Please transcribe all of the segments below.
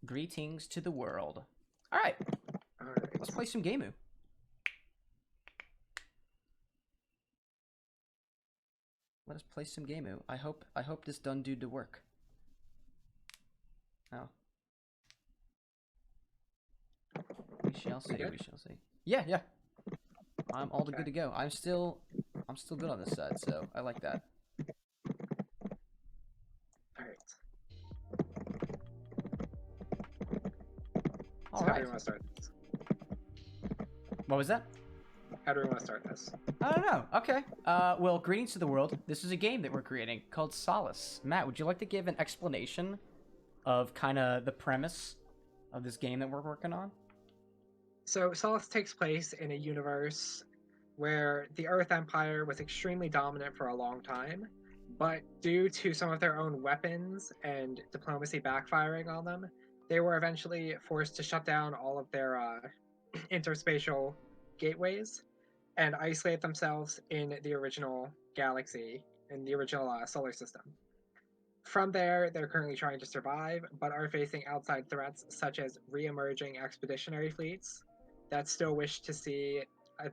Greetings to the world. All right, All right. let's play some Gameu. Let us play some Gameu. I hope this done dude to work. Oh. We shall see. We shall see. Yeah, yeah. I'm all good to go. I'm still good on this side, so I like that. All right. All So right. how do we want to start this? What was that? How do we want to start this? I don't know. Okay. Well, greetings to the world. This is a game that we're creating called Solace. Matt, would you like to give an explanation of kind of the premise of this game that we're working on? So Solace takes place in a universe where the Earth Empire was extremely dominant for a long time, but due to some of their own weapons and diplomacy backfiring on them, they were eventually forced to shut down all of their interspatial gateways and isolate themselves in the original galaxy, in the original solar system. From there, they're currently trying to survive, but are facing outside threats such as re-emerging expeditionary fleets that still wish to see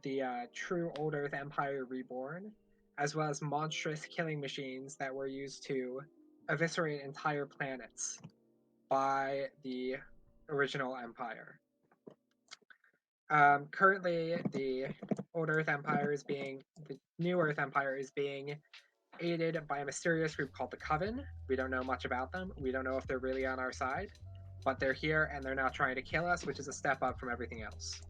the true Old Earth Empire reborn, as well as monstrous killing machines that were used to eviscerate entire planets by the original Empire. Currently, the New Earth Empire is being aided by a mysterious group called the Coven. We don't know much about them. We don't know if they're really on our side, but they're here and they're now trying to kill us, which is a step up from everything else.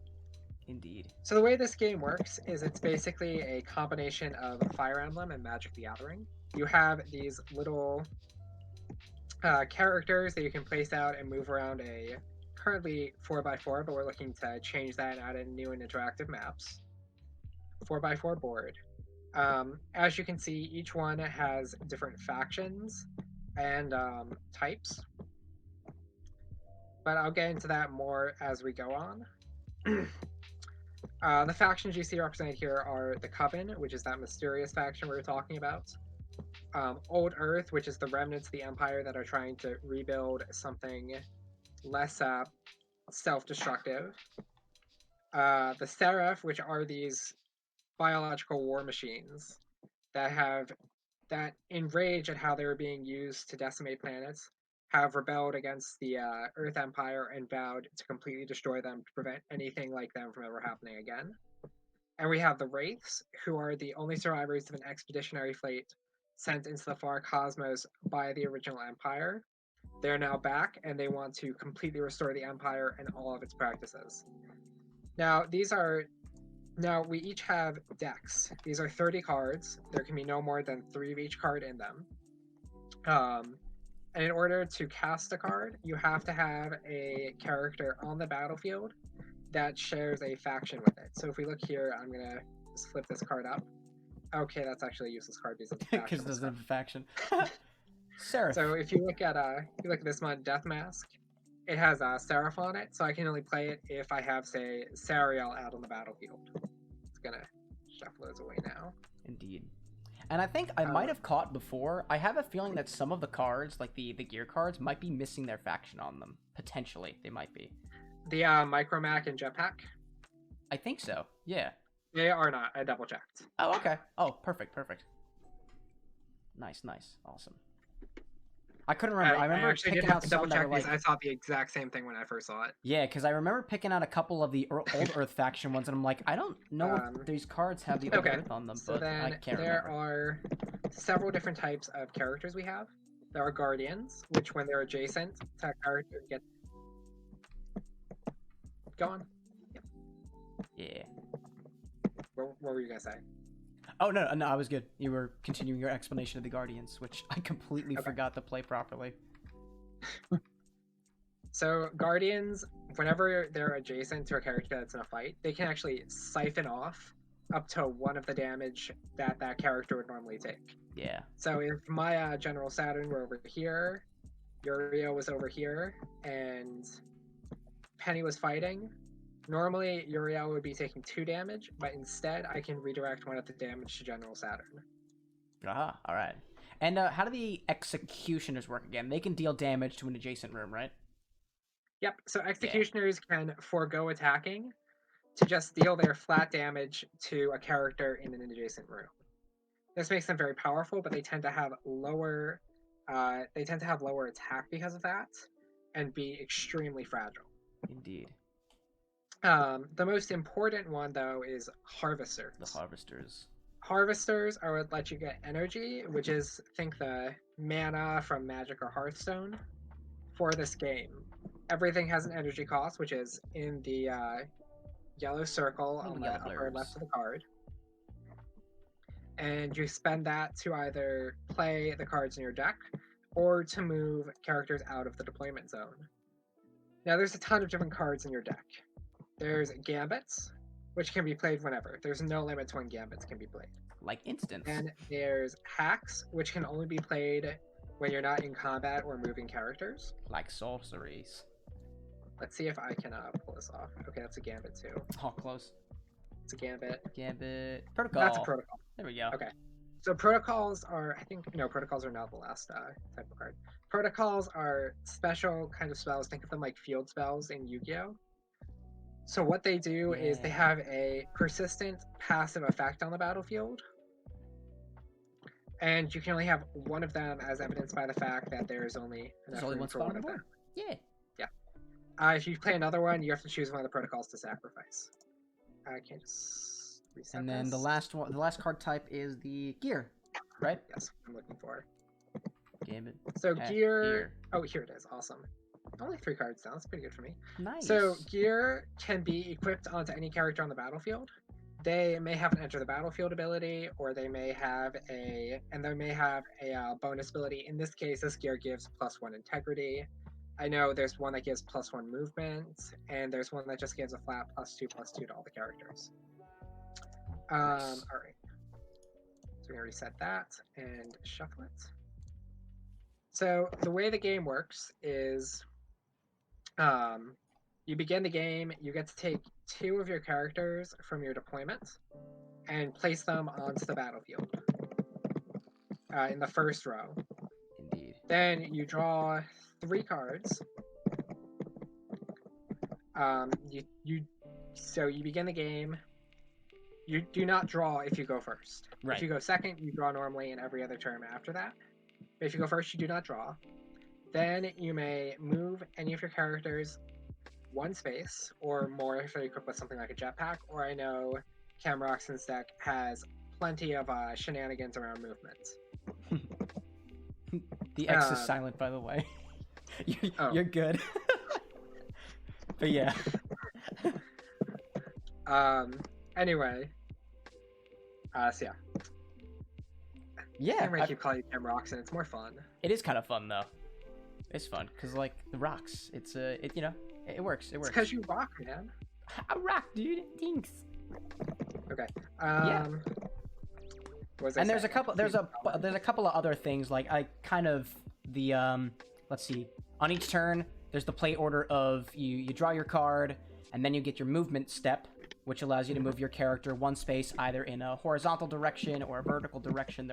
Indeed. So the way this game works is it's basically a combination of Fire Emblem and Magic the Gathering. You have these little characters that you can place out and move around a currently 4x4, but we're looking to change that and add in new and interactive maps. 4x4 board. As you can see, each one has different factions and types, but I'll get into that more as we go on. The factions you see represented here are the Coven, which is that mysterious faction we were talking about. Old Earth, which is the remnants of the Empire that are trying to rebuild something less self-destructive. The Seraph, which are these biological war machines that enraged at how they were being used to decimate planets, have rebelled against the Earth Empire and vowed to completely destroy them to prevent anything like them from ever happening again. And we have the Wraiths, who are the only survivors of an expeditionary fleet sent into the far cosmos by the original Empire. They're now back, and they want to completely restore the Empire and all of its practices. Now, we each have decks. These are 30 cards. There can be no more than 3 of each card in them. And in order to cast a card, you have to have a character on the battlefield that shares a faction with it. So if we look here, I'm going to flip this card up. Okay, that's actually a useless card because it's a faction. Because it doesn't have a faction. Seraph. So if you look at this one, Death Mask, it has a Seraph on it, so I can only play it if I have, say, Sariel out on the battlefield. It's gonna shuffle those away now. Indeed. And I think I might have caught before. I have a feeling that some of the cards, like the gear cards, might be missing their faction on them. Potentially, they might be. The Micromac and Jetpack? I think so. Yeah. They are not. I double checked. Oh, okay. Oh, perfect, perfect. Nice, nice, awesome. I couldn't remember. I remember actually picking did have out to some double that check were like. because I thought the exact same thing when I first saw it. Yeah, because I remember picking out a couple of the Old Earth faction ones, and I'm like, I don't know if these cards have the Old Earth on them, so but then I can't there remember. are several different types of characters we have. There are Guardians, which when they're adjacent to a character get... Go on. Yep. Yeah. What were you going to say? Oh, no, I was good. You were continuing your explanation of the Guardians, which I completely forgot to play properly. So Guardians, whenever they're adjacent to a character that's in a fight, they can actually siphon off up to 1 of the damage that character would normally take. Yeah. So if my General Saturn were over here, Uriel was over here, and Penny was fighting, normally Uriel would be taking 2 damage, but instead I can redirect 1 of the damage to General Saturn. Ah, all right. And how do the executioners work again? They can deal damage to an adjacent room, right? Yep. So executioners can forego attacking to just deal their flat damage to a character in an adjacent room. This makes them very powerful, but they tend to have lower attack because of that, and be extremely fragile. Indeed. The most important one though is harvesters. The harvesters. Harvesters are what let you get energy, which is think the mana from Magic or Hearthstone for this game. Everything has an energy cost, which is in the yellow circle on the upper left of the card. And you spend that to either play the cards in your deck or to move characters out of the deployment zone. Now, there's a ton of different cards in your deck. There's Gambits, which can be played whenever. There's no limit to when Gambits can be played. Like instants. And there's Hacks, which can only be played when you're not in combat or moving characters. Like sorceries. Let's see if I can pull this off. Okay, that's a Gambit too. Oh, close. It's a Gambit. Gambit. Protocol. That's a Protocol. There we go. Okay. So protocols are, protocols are not the last type of card. Protocols are special kind of spells. Think of them like field spells in Yu-Gi-Oh! So what they do is they have a persistent passive effect on the battlefield. And you can only have one of them, as evidenced by the fact that there's only one for one of them. Yeah. Yeah. If you play another one, you have to choose one of the protocols to sacrifice. I can just reset And then this. the last card type is the gear, right? Yes, I'm looking for. Gambit. So gear. Oh, here it is. Awesome. Only 3 cards down. That's pretty good for me. Nice. So gear can be equipped onto any character on the battlefield. They may have an enter the battlefield ability, or they may have a bonus ability. In this case, this gear gives +1 integrity. I know there's one that gives +1 movement, and there's one that just gives a flat +2/+2 to all the characters. Nice. All right. So we're gonna reset that and shuffle it. So the way the game works is, you begin the game. You get to take 2 of your characters from your deployment and place them onto the battlefield in the first row. Indeed. Then you draw 3 cards. So you begin the game. You do not draw if you go first. Right. If you go second, you draw normally in every other turn after that. But if you go first, you do not draw. Then you may move any of your characters 1 space or more if they're equipped with something like a jetpack. Or I know Cam Roxon's deck has plenty of shenanigans around movement. The X is silent, by the way. You're good. But yeah. Anyway. So yeah. Yeah. I'm gonna keep calling you Cam Roxon. It's more fun. It is kind of fun though. It's fun because like the rocks. It works. It works. It's because you rock, man. I rock, dude. Thanks. Okay. And there's a couple of other things like let's see. On each turn, there's the play order of you draw your card, and then you get your movement step, which allows you to move your character 1 space either in a horizontal direction or a vertical direction.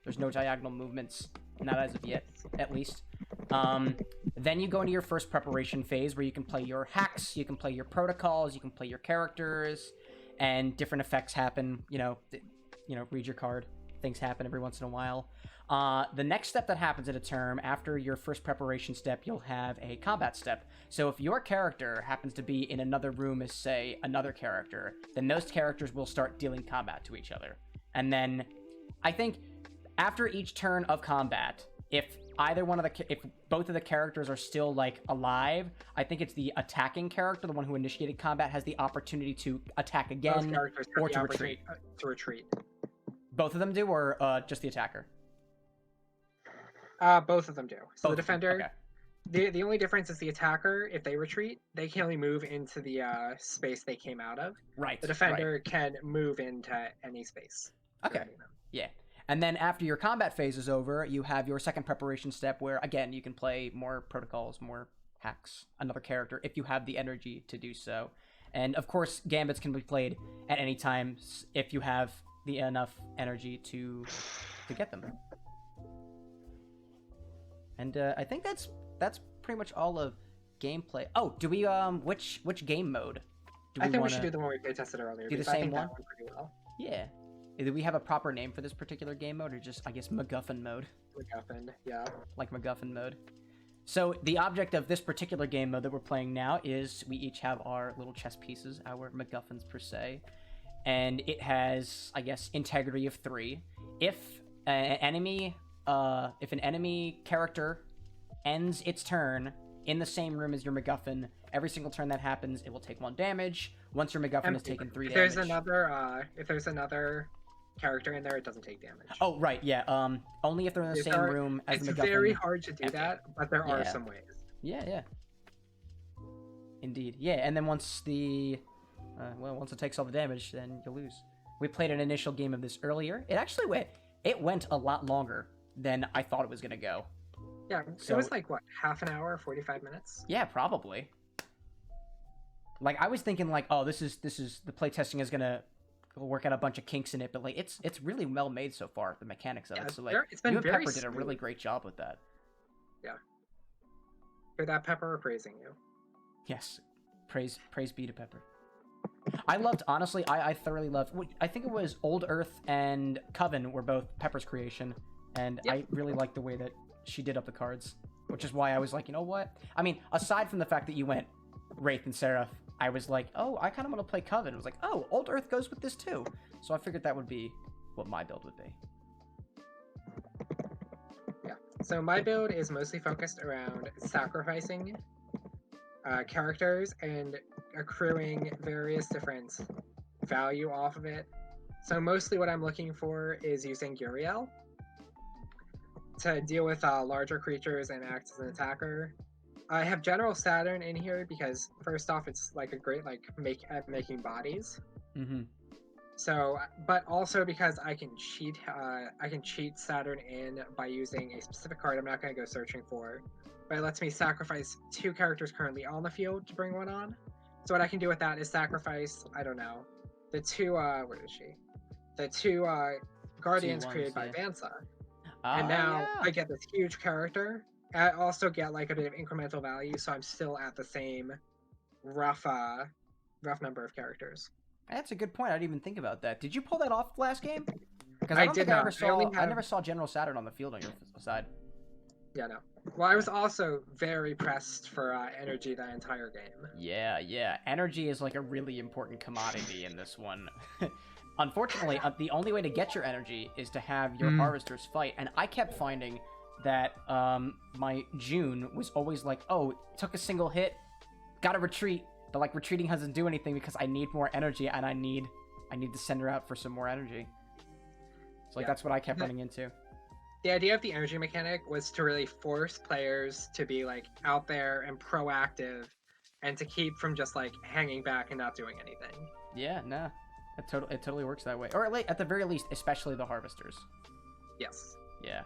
There's no diagonal movements, not as of yet, at least. Then you go into your first preparation phase where you can play your hacks, you can play your protocols, you can play your characters, and different effects happen. Read your card. Things happen every once in a while. The next step that happens in a turn, after your first preparation step, you'll have a combat step. So if your character happens to be in another room as, say, another character, then those characters will start dealing combat to each other. And then, I think, after each turn of combat, if both of the characters are still, like, alive, I think it's the attacking character, the one who initiated combat, has the opportunity to attack again or to retreat. Both of them do, or just the attacker? Both of them do. So Both the defender, okay. the only difference is the attacker, if they retreat, they can only move into the space they came out of. Right. The defender can move into any space. Okay. Yeah. And then after your combat phase is over, you have your second preparation step where, again, you can play more protocols, more hacks, another character, if you have the energy to do so. And, of course, gambits can be played at any time if you have the enough energy to get them. And I think that's pretty much all of gameplay. Oh, do we which game mode? Do I think we wanna should do the one we play tested earlier. do the because I same think one? that went pretty well. Yeah. Do we have a proper name for this particular game mode, or just I guess MacGuffin mode? MacGuffin, yeah. Like MacGuffin mode. So the object of this particular game mode that we're playing now is we each have our little chess pieces, our MacGuffins per se, and it has, I guess, integrity of 3. If an enemy character ends its turn in the same room as your MacGuffin, every single turn that happens, it will take 1 damage. Once your MacGuffin has taken 3 damage. If there's another character in there, it doesn't take damage. Oh, right, yeah. Only if they're in the same room as the MacGuffin. It's very hard to do empty. that, but there are some ways. Yeah. Indeed. Yeah, and then once once it takes all the damage, then you lose. We played an initial game of this earlier. It went a lot longer than I thought it was going to go. Yeah, So- it was like, what, half an hour, 45 minutes? Yeah, probably. Like, I was thinking, like, oh, this is the playtesting is going to work out a bunch of kinks in it, but, like, it's really well made so far, the mechanics of it. So, like, it's been you and very Pepper did a smooth. really great job with that. For that, Pepper, we're praising you. Yes. Praise be to Pepper. Honestly, I thoroughly loved, I think it was Old Earth and Coven were both Pepper's creation, and Yep. I really liked the way that she did up the cards, which is why I was like, you know what? I mean, aside from the fact that you went Wraith and Seraph, I was like, oh, I kind of want to play Coven. I was like, oh, Old Earth goes with this too. So I figured that would be what my build would be. Yeah. So my build is mostly focused around sacrificing characters and accruing various different value off of it. So mostly what I'm looking for is using Uriel to deal with larger creatures and act as an attacker. I have General Saturn in here because first off, it's like a great at making bodies. Mm-hmm. So, but also because I can cheat Saturn in by using a specific card I'm not going to go searching for, but it lets me sacrifice 2 characters currently on the field to bring one on. So what I can do with that is sacrifice, I don't know, the 2, where is she? The 2 Guardians created by Vansa. And now I get this huge character. I also get like a bit of incremental value, so I'm still at the same rough number of characters. That's a good point. I didn't even think about that. Did you pull that off last game? Because I don't did think not. I never saw General Saturn on the field on your side. Yeah, no. Well, I was also very pressed for energy that entire game. Yeah. Energy is like a really important commodity in this one. Unfortunately, the only way to get your energy is to have your harvesters fight, and I kept finding that my June was always like, oh, took a single hit, gotta retreat, but like retreating doesn't do anything because I need more energy, and I need to send her out for some more energy. So like that's what I kept running into. The idea of the energy mechanic was to really force players to be like out there and proactive, and to keep from just like hanging back and not doing anything. Yeah, nah. It totally works that way. Or at the very least, especially the harvesters. Yes. Yeah.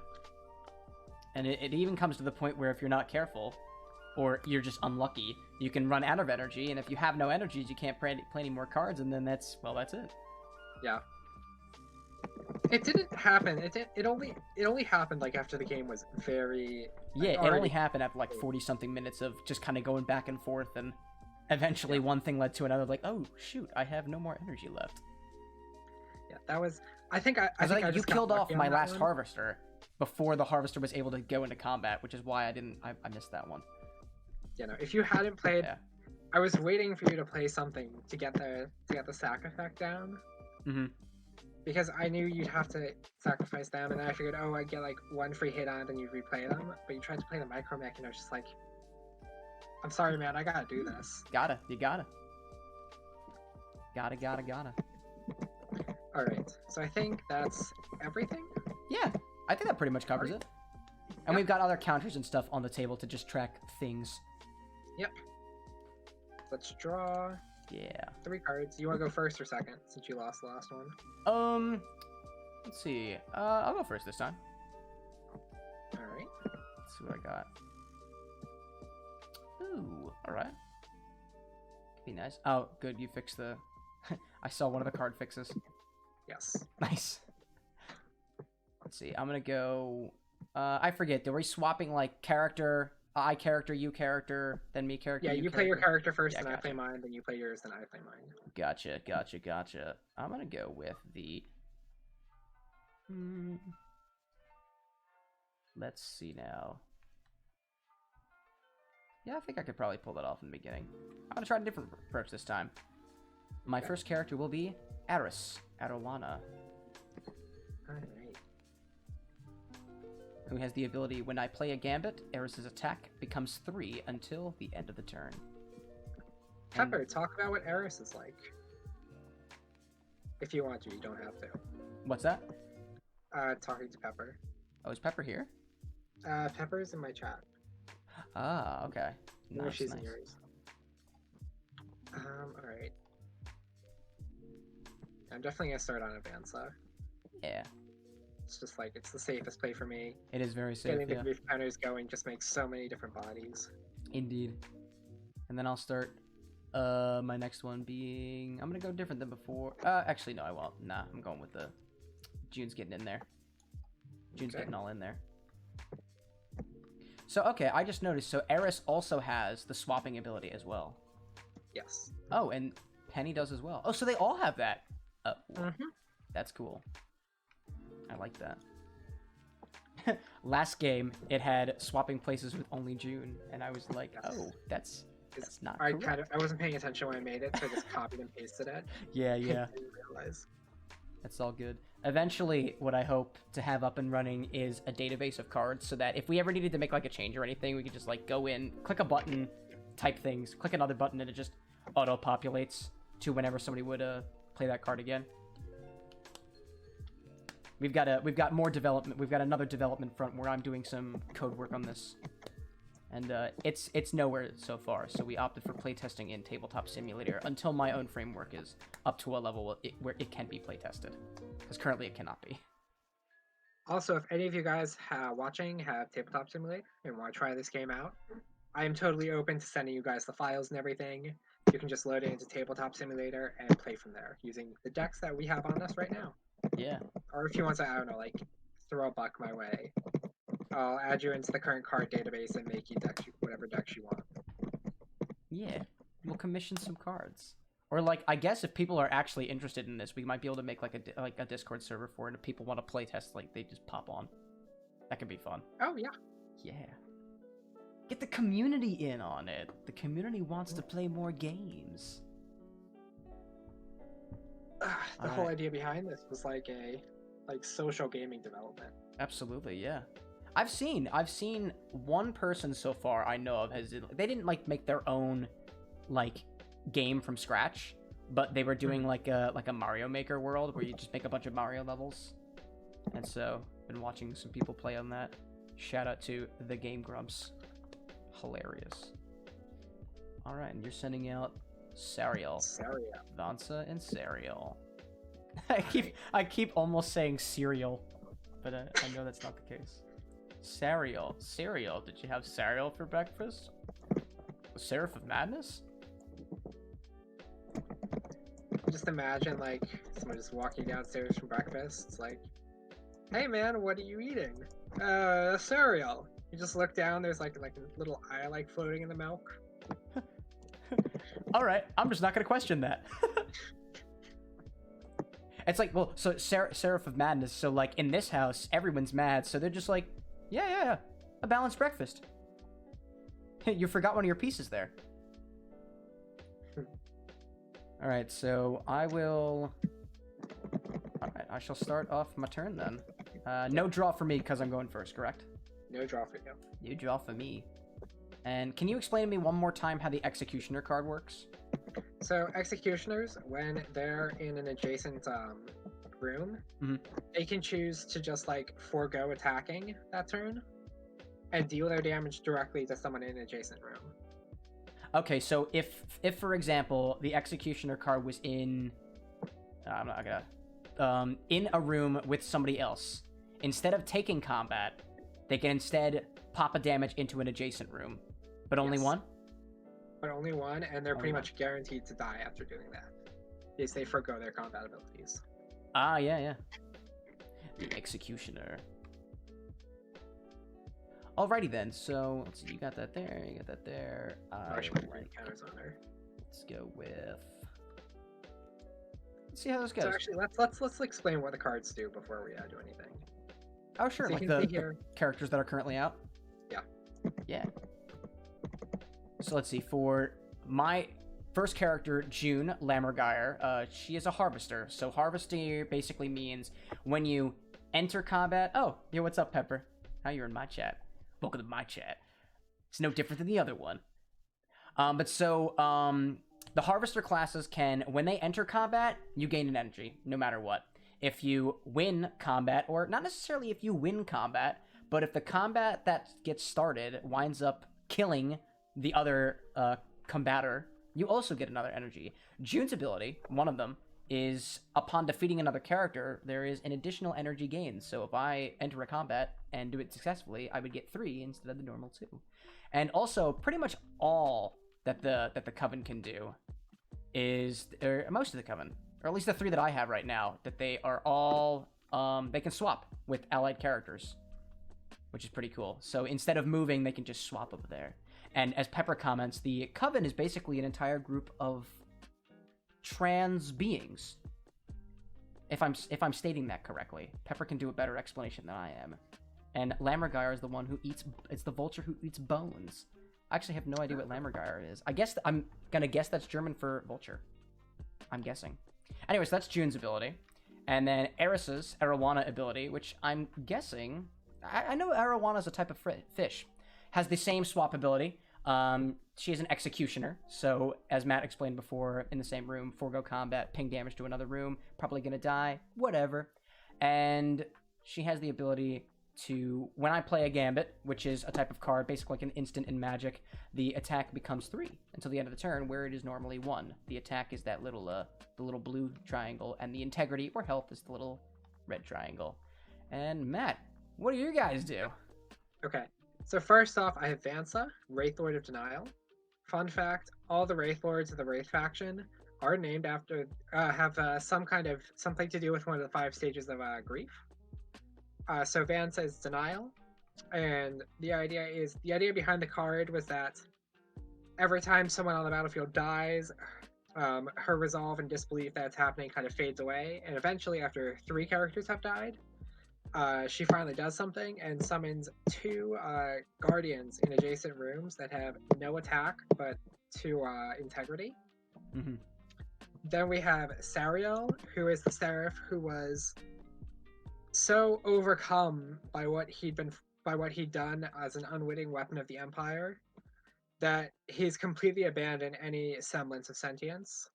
And it even comes to the point where if you're not careful, or you're just unlucky, you can run out of energy, and if you have no energies, you can't play any more cards, and then that's it. Yeah. It didn't happen. It only happened like after the game was very. Yeah, it only happened after like 40-something minutes of just kind of going back and forth, and eventually one thing led to another. Like, oh shoot, I have no more energy left. Yeah, that was. I think you killed off my last harvester before the harvester was able to go into combat, which is why I missed that one. You know, if you hadn't played, I was waiting for you to play something to get the sack effect down. Mm-hmm. Because I knew you'd have to sacrifice them, and then I figured, oh, I'd get like 1 free hit on it, then you'd replay them. But you tried to play the micro mech, and I was just like, I'm sorry, man, I gotta do this. You gotta. Gotta. Alright, so I think that's everything? Yeah, I think that pretty much covers it. And we've got other counters and stuff on the table to just track things. Yep. Let's draw. Yeah. 3 cards. You want to go first or second, since you lost the last one? Let's see. I'll go first this time. Alright. Let's see what I got. Ooh, alright. Could be nice. Oh, good, you fixed the... I saw one of the card fixes. Yes. Nice. Let's see, I'm gonna go... I forget, are we swapping, like, character I character, you character, then me character. Yeah, you play your character first, then I play mine, then you play yours, then I play mine. Gotcha. I'm gonna go with the. Let's see now. Yeah, I think I could probably pull that off in the beginning. I'm gonna try a different approach this time. My first character will be Aris, Adolana. Alright. Who has the ability, when I play a gambit, Aris's attack becomes 3 until the end of the turn. Pepper, talk about what Eris is like. If you want to, you don't have to. What's that? Talking to Pepper. Oh, is Pepper here? Pepper's in my chat. Ah, okay. Nice, she's in yours. Alright. I'm definitely gonna start on Avanza. Yeah. It's just like, it's the safest play for me. It is very safe, Getting the grief counters going just makes so many different bodies. Indeed. And then I'll start my next one being... I'm gonna go different than before. Actually, no, I won't. Nah, I'm going with the... June's getting in there. June's getting all in there. So, okay, I just noticed. So, Eris also has the swapping ability as well. Yes. Oh, and Penny does as well. Oh, so they all have that. That's cool. I like that. Last game, it had swapping places with only June, and I was like, oh, that's not correct. I wasn't paying attention when I made it, so I just copied and pasted it. Yeah. I didn't realize. That's all good. Eventually, what I hope to have up and running is a database of cards, so that if we ever needed to make like a change or anything, we could just like go in, click a button, type things, click another button, and it just auto-populates to whenever somebody would play that card again. We've got more development. We've got another development front where I'm doing some code work on this, and it's nowhere so far. So we opted for playtesting in Tabletop Simulator until my own framework is up to a level where it can be playtested, because currently it cannot be. Also, if any of you guys watching have Tabletop Simulator and want to try this game out, I am totally open to sending you guys the files and everything. You can just load it into Tabletop Simulator and play from there using the decks that we have on us right now. Yeah. Or if you want to, I don't know, like, throw a buck my way, I'll add you into the current card database and make you whatever decks you want. Yeah. We'll commission some cards. Or, like, I guess if people are actually interested in this, we might be able to make, like, a Discord server for it. If people want to play test, like, they just pop on. That could be fun. Oh, yeah. Yeah. Get the community in on it. The community wants to play more games. The whole idea behind this was like a social gaming development. Absolutely, yeah. I've seen one person so far I know of they didn't like make their own like game from scratch, but they were doing like a Mario Maker world where you just make a bunch of Mario levels. And so I've been watching some people play on that. Shout out to the Game Grumps. Hilarious. All right, and you're sending out Sariel. Vansa and Sariel. I keep almost saying cereal, but I know that's not the case. Sariel. Did you have Sariel for breakfast? The Seraph of Madness? Just imagine like someone just walking downstairs from breakfast. It's like, hey man, what are you eating? Cereal. You just look down, there's like a little eye like floating in the milk. All right, I'm just not gonna question that. It's like, well, so Seraph of Madness. So like in this house, everyone's mad, so they're just like, yeah, a balanced breakfast. You forgot one of your pieces there. All right, so I will. All right, I shall start off my turn then. No draw for me because I'm going first, correct? No draw for you. You draw for me. And can you explain to me one more time how the Executioner card works? So Executioners, when they're in an adjacent room, they can choose to just like forego attacking that turn and deal their damage directly to someone in an adjacent room. Okay, so if for example the Executioner card was in, I'm not gonna, in a room with somebody else, instead of taking combat, they can instead pop a damage into an adjacent room, but only one. But only one, and they're pretty much guaranteed to die after doing that, because they forgo their combat abilities. Ah, yeah. The Executioner. Alrighty then. So let's see. You got that there. You got that there. I should put green counters on there. Let's go with. Let's see how this goes. So actually, let's explain what the cards do before we do anything. Oh sure, So like you can see the here. characters that are currently out. Yeah. Yeah. So let's see. For my first character, June Lammergeier, she is a harvester. So harvester basically means when you enter combat. Oh, yeah. What's up, Pepper? Now you're in my chat. Welcome to my chat. It's no different than the other one. The harvester classes can, when they enter combat, you gain an energy, no matter what. If you win combat, or not necessarily if you win combat, but if the combat that gets started winds up killing the other combator, you also get another energy. June's ability, one of them, is upon defeating another character, there is an additional energy gain. So if I enter a combat and do it successfully, I would get 3 instead of the normal 2. And also, pretty much all that the Coven can do is, or most of the Coven, or at least the 3 that I have right now, that they are all, they can swap with allied characters, which is pretty cool. So instead of moving, they can just swap over there. And as Pepper comments, the Coven is basically an entire group of trans beings. If I'm stating that correctly, Pepper can do a better explanation than I am. And Lammergeier is the one who eats. It's the vulture who eats bones. I actually have no idea what Lammergeier is. I guess I'm gonna guess that's German for vulture. I'm guessing. Anyways, that's June's ability, and then Eris's Arowana ability, which I'm guessing. I know Arowana is a type of fish. Has the same swap ability. She is an executioner, so as Matt explained before, in the same room, forego combat, ping damage to another room, probably gonna die, whatever. And she has the ability to, when I play a Gambit, which is a type of card, basically like an instant in Magic, the attack becomes 3 until the end of the turn, where it is normally 1. The attack is that little, the little blue triangle, and the integrity or health is the little red triangle. And Matt, what do you guys do? Okay. So first off, I have Vansa, Wraith Lord of Denial. Fun fact, all the Wraith Lords of the Wraith faction are named after, have something to do with one of the 5 stages of grief. So Vansa is Denial, and the idea behind the card was that every time someone on the battlefield dies, her resolve and disbelief that's happening kind of fades away, and eventually after 3 characters have died, she finally does something and summons 2 guardians in adjacent rooms that have no attack but 2 integrity. Mm-hmm. Then we have Sariel, who is the Seraph who was so overcome by what he'd done as an unwitting weapon of the Empire that he's completely abandoned any semblance of sentience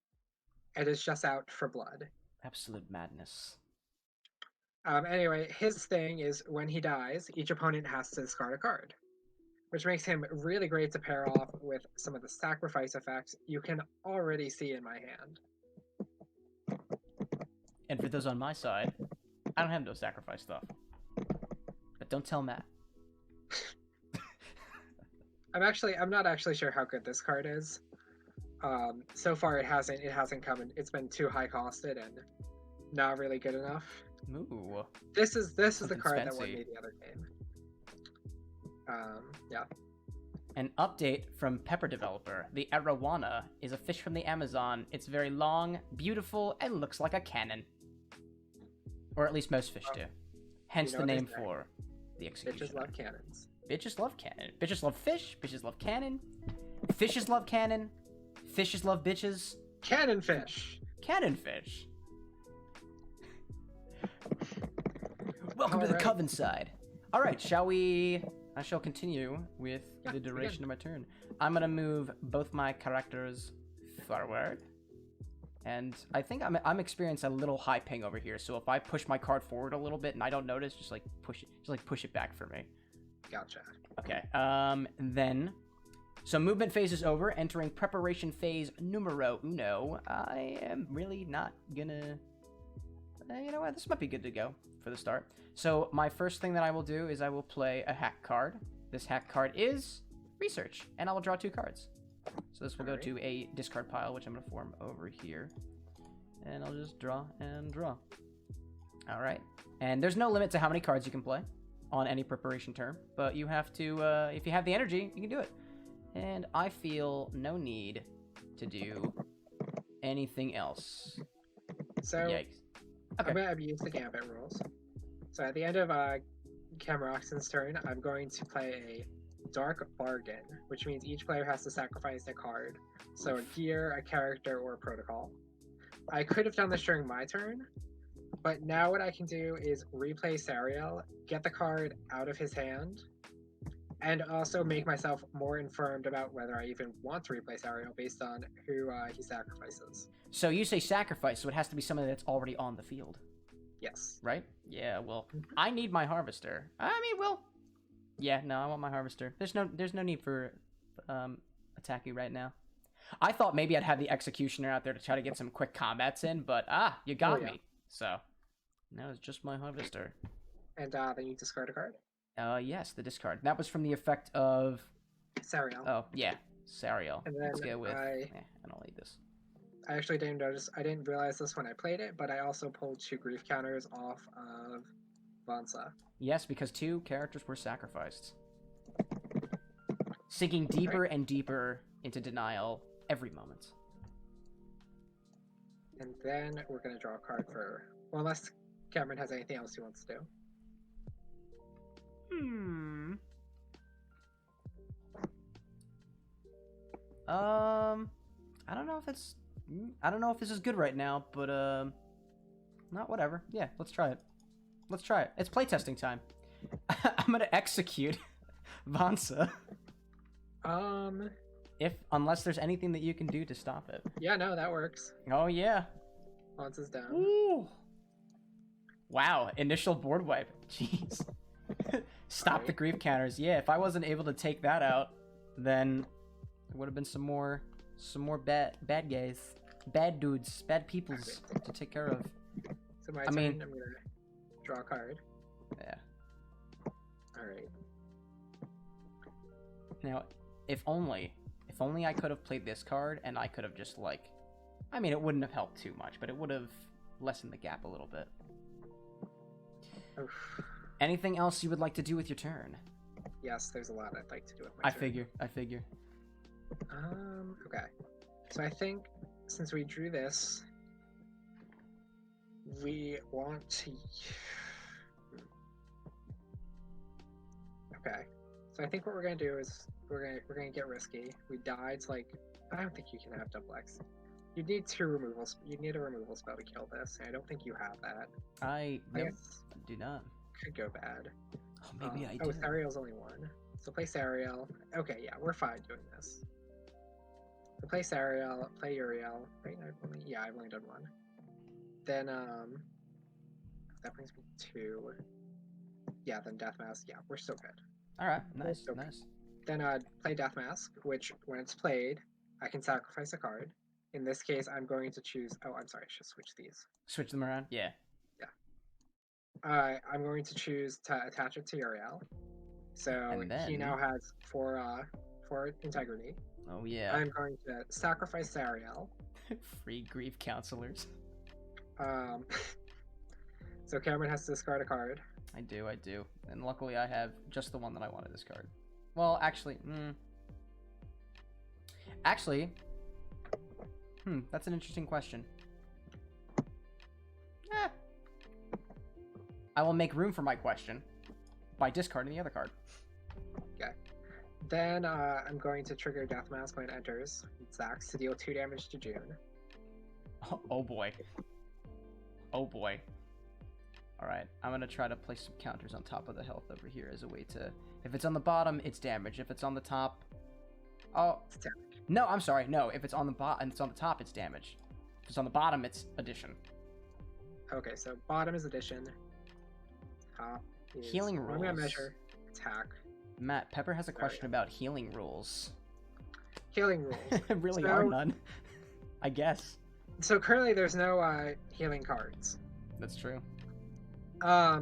and is just out for blood. Absolute madness. Anyway, his thing is when he dies, each opponent has to discard a card, which makes him really great to pair off with some of the sacrifice effects you can already see in my hand. And for those on my side, I don't have no sacrifice stuff. But don't tell Matt. I'm not actually sure how good this card is. So far it hasn't come in. It's been too high costed and not really good enough. Ooh. This is the card fancy that won me the other game. Yeah. An update from Pepper Developer. The Arowana is a fish from the Amazon. It's very long, beautiful, and looks like a cannon. Or at least most fish do. Hence the name for the executioner. Bitches love cannons. Bitches love cannon. Bitches love fish. Bitches love cannon. Fishes love cannon. Fishes love bitches. Cannon fish. Cannon fish. Welcome to the Coven side. All right, shall we? I shall continue with the duration of my turn. I'm gonna move both my characters forward, and I think I'm experiencing a little high ping over here. So if I push my card forward a little bit and I don't notice, just push it back for me. Gotcha. Okay. Then, so movement phase is over. Entering preparation phase numero uno. I am really not gonna. You know what? This might be good to go for the start. So my first thing that I will do is I will play a hack card. This hack card is research, and I will draw 2 cards. So this will go to a discard pile, which I'm going to form over here. And I'll just draw and draw. All right. And there's no limit to how many cards you can play. on any preparation turn, but you have to, if you have the energy, you can do it. And I feel no need to do anything else. So Yikes. Okay. I'm going to abuse the gambit rules. So at the end of Cameroxen's turn, I'm going to play a Dark Bargain, which means each player has to sacrifice a card. So a gear, a character, or a protocol. I could have done this during my turn, but now what I can do is replay Sariel, get the card out of his hand, and also make myself more informed about whether I even want to replay Sariel based on who he sacrifices. So you say sacrifice, so it has to be something that's already on the field, Yes. right? Yeah, well, I need my harvester. I mean, well, yeah, no, I want my harvester. There's no need for attacking right now. I thought maybe I'd have the executioner out there to try to get some quick combats in, but you got me. So now it's just my harvester. And then you discard a card. Yes, the discard. That was from the effect of Sariel. Oh yeah, Sariel. And then Let's go with. I don't need this. I actually didn't realize this when I played it, but I also pulled 2 grief counters off of Vansa. Yes, because 2 characters were sacrificed. Sinking deeper and deeper into denial every moment. And then we're going to draw a card for... Well, unless Cameron has anything else he wants to do. I don't know if it's... I don't know if this is good right now, but, not whatever. Yeah, let's try it. Let's try it. It's playtesting time. I'm gonna execute Vansa. Unless there's anything that you can do to stop it. Yeah, no, that works. Oh, yeah. Vansa's down. Ooh. Wow, initial board wipe. Jeez. Stop the grief counters. Yeah, if I wasn't able to take that out, then there would have been some more bad guys. Bad dudes, bad peoples to take care of. So my turn, I'm gonna draw a card. Yeah. Alright. Now, if only I could have played this card and I could have just it wouldn't have helped too much, but it would have lessened the gap a little bit. Oof. Anything else you would like to do with your turn? Yes, there's a lot I'd like to do with my turn. I figure. Okay. So I think since we drew this, we want to... Okay. So I think what we're gonna do is we're gonna get risky. We died to I don't think you can have double X. You need 2 removals. You need a removal spell to kill this, and I don't think you have that. I guess do not. Could go bad. Oh, maybe I do. Oh, Sariel's only 1. So play Sariel. Okay, yeah, we're fine doing this. So play Sariel, play Uriel. Right? I've only done 1. Then that brings me to then Death Mask. Yeah, we're still good. Alright, nice, nice. Then play Death Mask, which when it's played, I can sacrifice a card. In this case, I'm going to choose I'm sorry, I should switch these. Switch them around? Yeah. I'm going to choose to attach it to Uriel. So he now has 4 integrity. Oh yeah. I'm going to sacrifice Sariel. Free grief counselors. So Cameron has to discard a card. I do. And luckily I have just the one that I want to discard. Well, actually, that's an interesting question. I will make room for my question by discarding the other card. Okay. Then I'm going to trigger Death Mask when it enters Zax to deal 2 damage to June. Oh boy. Oh boy. Alright, I'm gonna try to place some counters on top of the health over here as a way to... If it's on the bottom, it's damage. If it's on the top... Oh. It's damage. No, I'm sorry. No, if it's on the and it's on the top, it's damage. If it's on the bottom, it's addition. Okay, so bottom is addition. Top is... Healing rules. I'm gonna measure attack. Matt, Pepper has a question about healing rules. Healing rules. Really are none. I guess. So currently there's no healing cards. That's true. I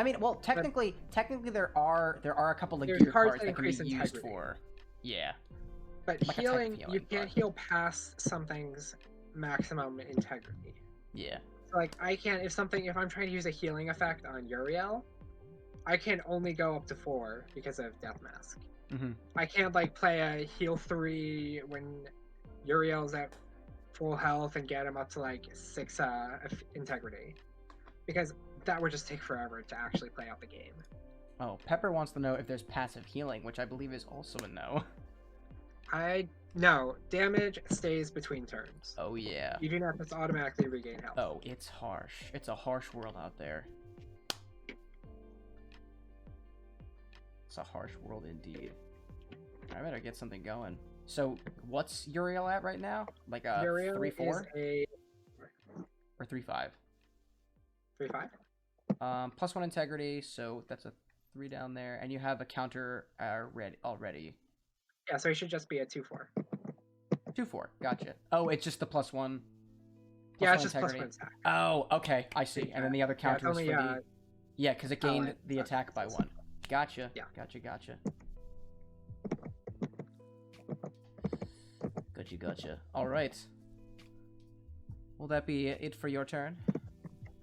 mean, well, technically there are a couple of gear cards that can be used for. Yeah. But healing, you can't heal past something's maximum integrity. Yeah. So I can't if I'm trying to use a healing effect on Uriel, I can only go up to 4 because of Death Mask. Mm-hmm. I can't like play a heal 3 when Uriel's at full health and get him up to like 6 integrity, because that would just take forever to actually play out the game. Oh, Pepper wants to know if there's passive healing, which I believe is also a no. No, damage stays between turns. Oh yeah. You do not just automatically regain health. Oh, it's harsh. It's a harsh world out there. It's a harsh world indeed. I better get something going. So, what's Uriel at right now? Like a Uriel 3-4? is a Or 3-5? 3-5. +1 integrity, so that's a 3 down there, and you have a counter already. Yeah, so he should just be a 2-4. 2-4, gotcha. Oh, it's just the +1. Yeah, it's just +1 attack. Oh, okay, I see. And then the other counter is for the... Yeah, because it gained the attack by 1. Gotcha. Yeah. Gotcha. Gotcha. All right. Will that be it for your turn?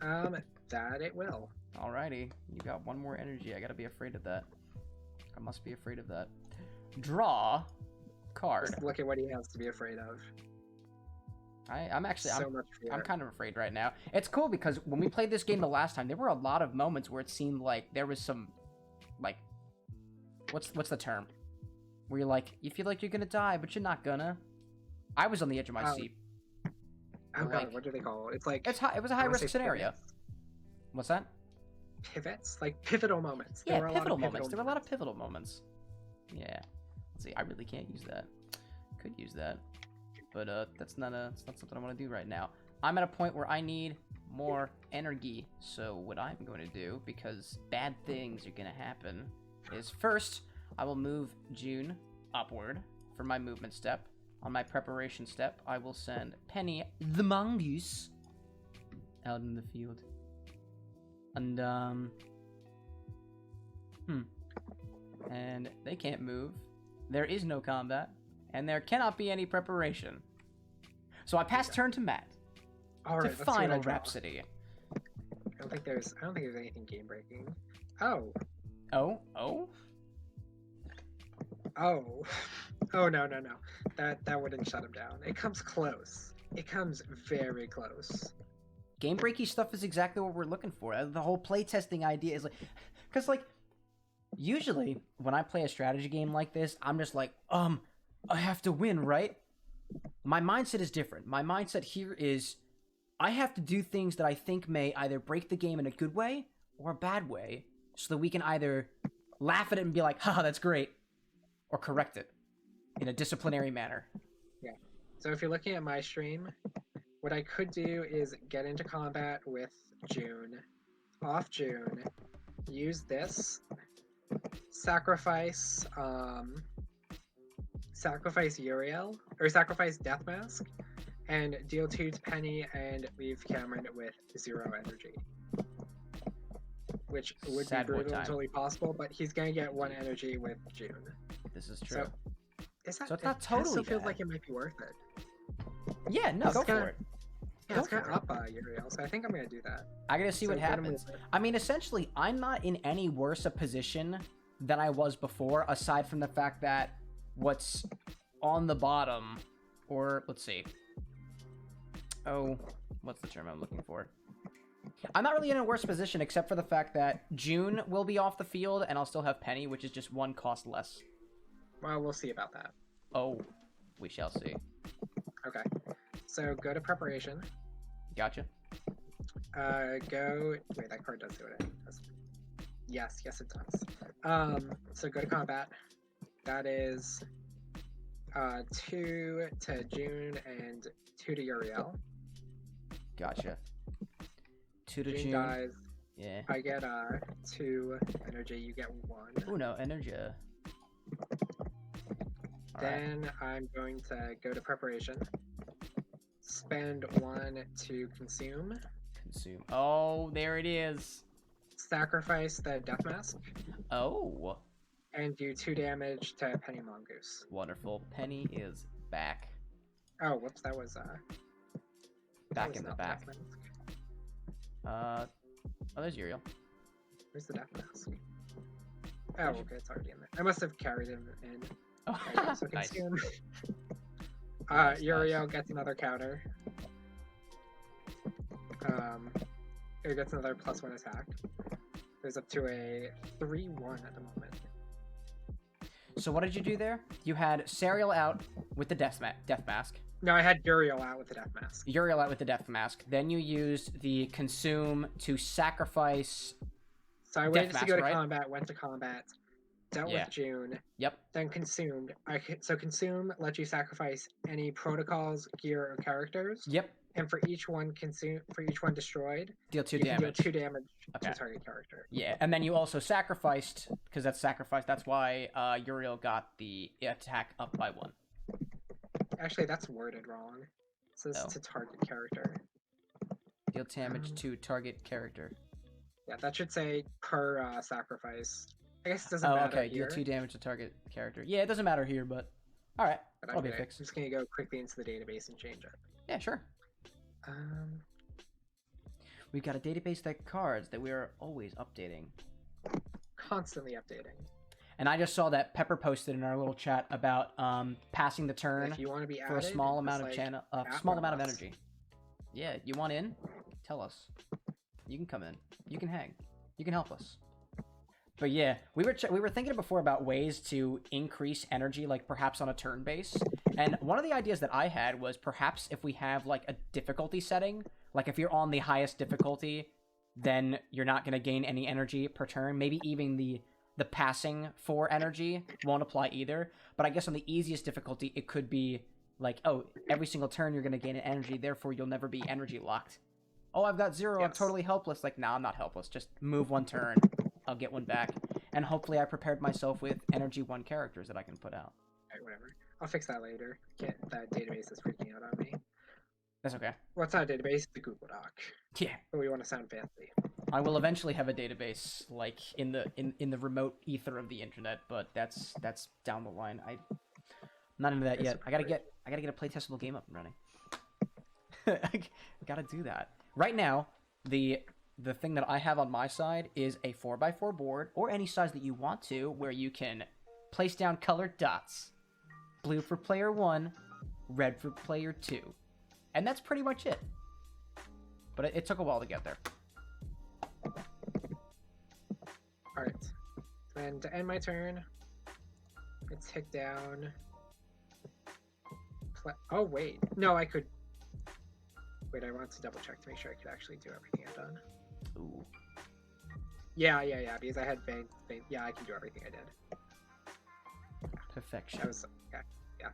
That it will. Alrighty. You got 1 more energy. I gotta be afraid of that. I must be afraid of that. Draw card. Just look at what he has to be afraid of. I'm actually So much fear. I'm kind of afraid right now. It's cool because when we played this game the last time, there were a lot of moments where it seemed like there was some, like, what's the term? Where you're like, you feel like you're gonna die, but you're not gonna. I was on the edge of my seat. Oh god, like, what do they call it? It's like it was a high risk scenario. What's that? Pivots, like pivotal moments. Yeah, pivotal moments. There were a lot of pivotal moments. Yeah. Let's see. I really can't use that. Could use that, but that's not something I want to do right now. I'm at a point where I need more energy. So what I'm going to do, because bad things are going to happen, is first I will move June upward for my movement step. On my preparation step, I will send Penny the mongoose out in the field. And and they can't move. There is no combat, and there cannot be any preparation. So I pass turn to Matt. All right, to FinalRhapsody. I don't think there's anything game breaking. Oh. Oh no. That wouldn't shut him down. It comes close. It comes very close. Game breaky stuff is exactly what we're looking for. The whole playtesting idea is like, because like, usually when I play a strategy game like this, I'm just like, I have to win, right? My mindset is different. My mindset here is, I have to do things that I think may either break the game in a good way or a bad way, so that we can either laugh at it and be like, haha, that's great, or correct it in a disciplinary manner. Yeah. So if you're looking at my stream, what I could do is get into combat with June, off June, use this, sacrifice Uriel, or sacrifice Death Mask, and deal 2 to Penny and leave Cameron with 0 energy. Which would Sad be boy brutal time. and totally possible, but he's gonna get 1 energy with June. This is true. So it's not totally still feels bad. like it might be worth it. Yeah, no, go for it. Yeah, it's gonna up Uriel, so I think I'm gonna do that. I gotta see what happens. I mean, essentially, I'm not in any worse a position than I was before, aside from the fact that what's on the bottom, or let's see. Oh, what's the term I'm looking for? I'm not really in a worse position, except for the fact that June will be off the field, and I'll still have Penny, which is just 1 cost less. Well, we'll see about that. Oh, we shall see. Okay. So go to preparation. Gotcha. Wait, that card does do it. Yes, it does. So go to combat. That is 2 to June and 2 to Uriel. Gotcha. 2 to June. Dies. Yeah. I get 2 energy. You get 1. Oh no, energy. Then I'm going to go to preparation. Spend 1 to consume. Consume. Oh, there it is. Sacrifice the Death Mask. Oh. And do 2 damage to Penny Mongoose. Wonderful. Penny is back. Oh, whoops, that was back in the back. Oh, there's Uriel. Where's the death mask? Oh, okay, it's already in there. I must have carried him in. Oh, There you go, so nice. consume. Nice, Uriel nice. gets another counter. It gets another +1 attack. There's up to a 3-1 at the moment. So what did you do there? You had Serial out with the death mask. No, I had Uriel out with the death mask. Uriel out with the death mask. Then you used the consume to sacrifice. So I waited to go to right? combat, went to combat, dealt Yeah. with June, Yep. then consumed. So consume lets you sacrifice any protocols, gear, or characters. Yep. And for each one destroyed, Deal 2 you can damage. deal 2 damage Okay. to target character. Yeah, and then you also sacrificed, because that's sacrifice. That's why Uriel got the attack up by 1. Actually, that's worded wrong. It says to target character. Deal damage to target character. Yeah, that should say per sacrifice. I guess it doesn't Oh, matter okay. here. Deal 2 damage to target character. Yeah, it doesn't matter here, but all right, But that'll be I'm fixed. just gonna go quickly into the database and change it. Yeah, sure. We've got a database of cards that we are always updating. Constantly updating. And I just saw that Pepper posted in our little chat about passing the turn If you want to be for a added, small just, amount of like, channel, at small one amount of of us. energy. Yeah, you want in? Tell us. You can come in. You can hang. You can help us. But yeah, we were thinking before about ways to increase energy, like perhaps on a turn base. And one of the ideas that I had was perhaps if we have like a difficulty setting, like if you're on the highest difficulty, then you're not going to gain any energy per turn. Maybe even the passing for energy won't apply either. But I guess on the easiest difficulty, it could be like, oh, every single turn you're going to gain an energy, therefore you'll never be energy locked. Oh, I've got 0, I'm Yes. totally helpless. Like, nah, I'm not helpless. Just move 1 turn. I'll get 1 back. And hopefully I prepared myself with energy 1 characters that I can put out. Alright, whatever. I'll fix that later. That database is freaking out on me. That's okay. What's that database? The Google Doc. Yeah. But we want to sound fancy. I will eventually have a database like in the remote ether of the internet, but that's down the line. I'm not into that yet. I gotta get a playtestable game up and running. I gotta do that. Right now, the thing that I have on my side is a 4x4 board, or any size that you want to, where you can place down colored dots. Blue for player 1, red for player 2. And that's pretty much it. But it took a while to get there. Alright. And to end my turn, let's take down... Oh, wait. No, I could... Wait, I wanted to double check to make sure I could actually do everything I've done. Ooh. Yeah, because I had Bane. Yeah, I can do everything I did. Perfection. That was... Yeah.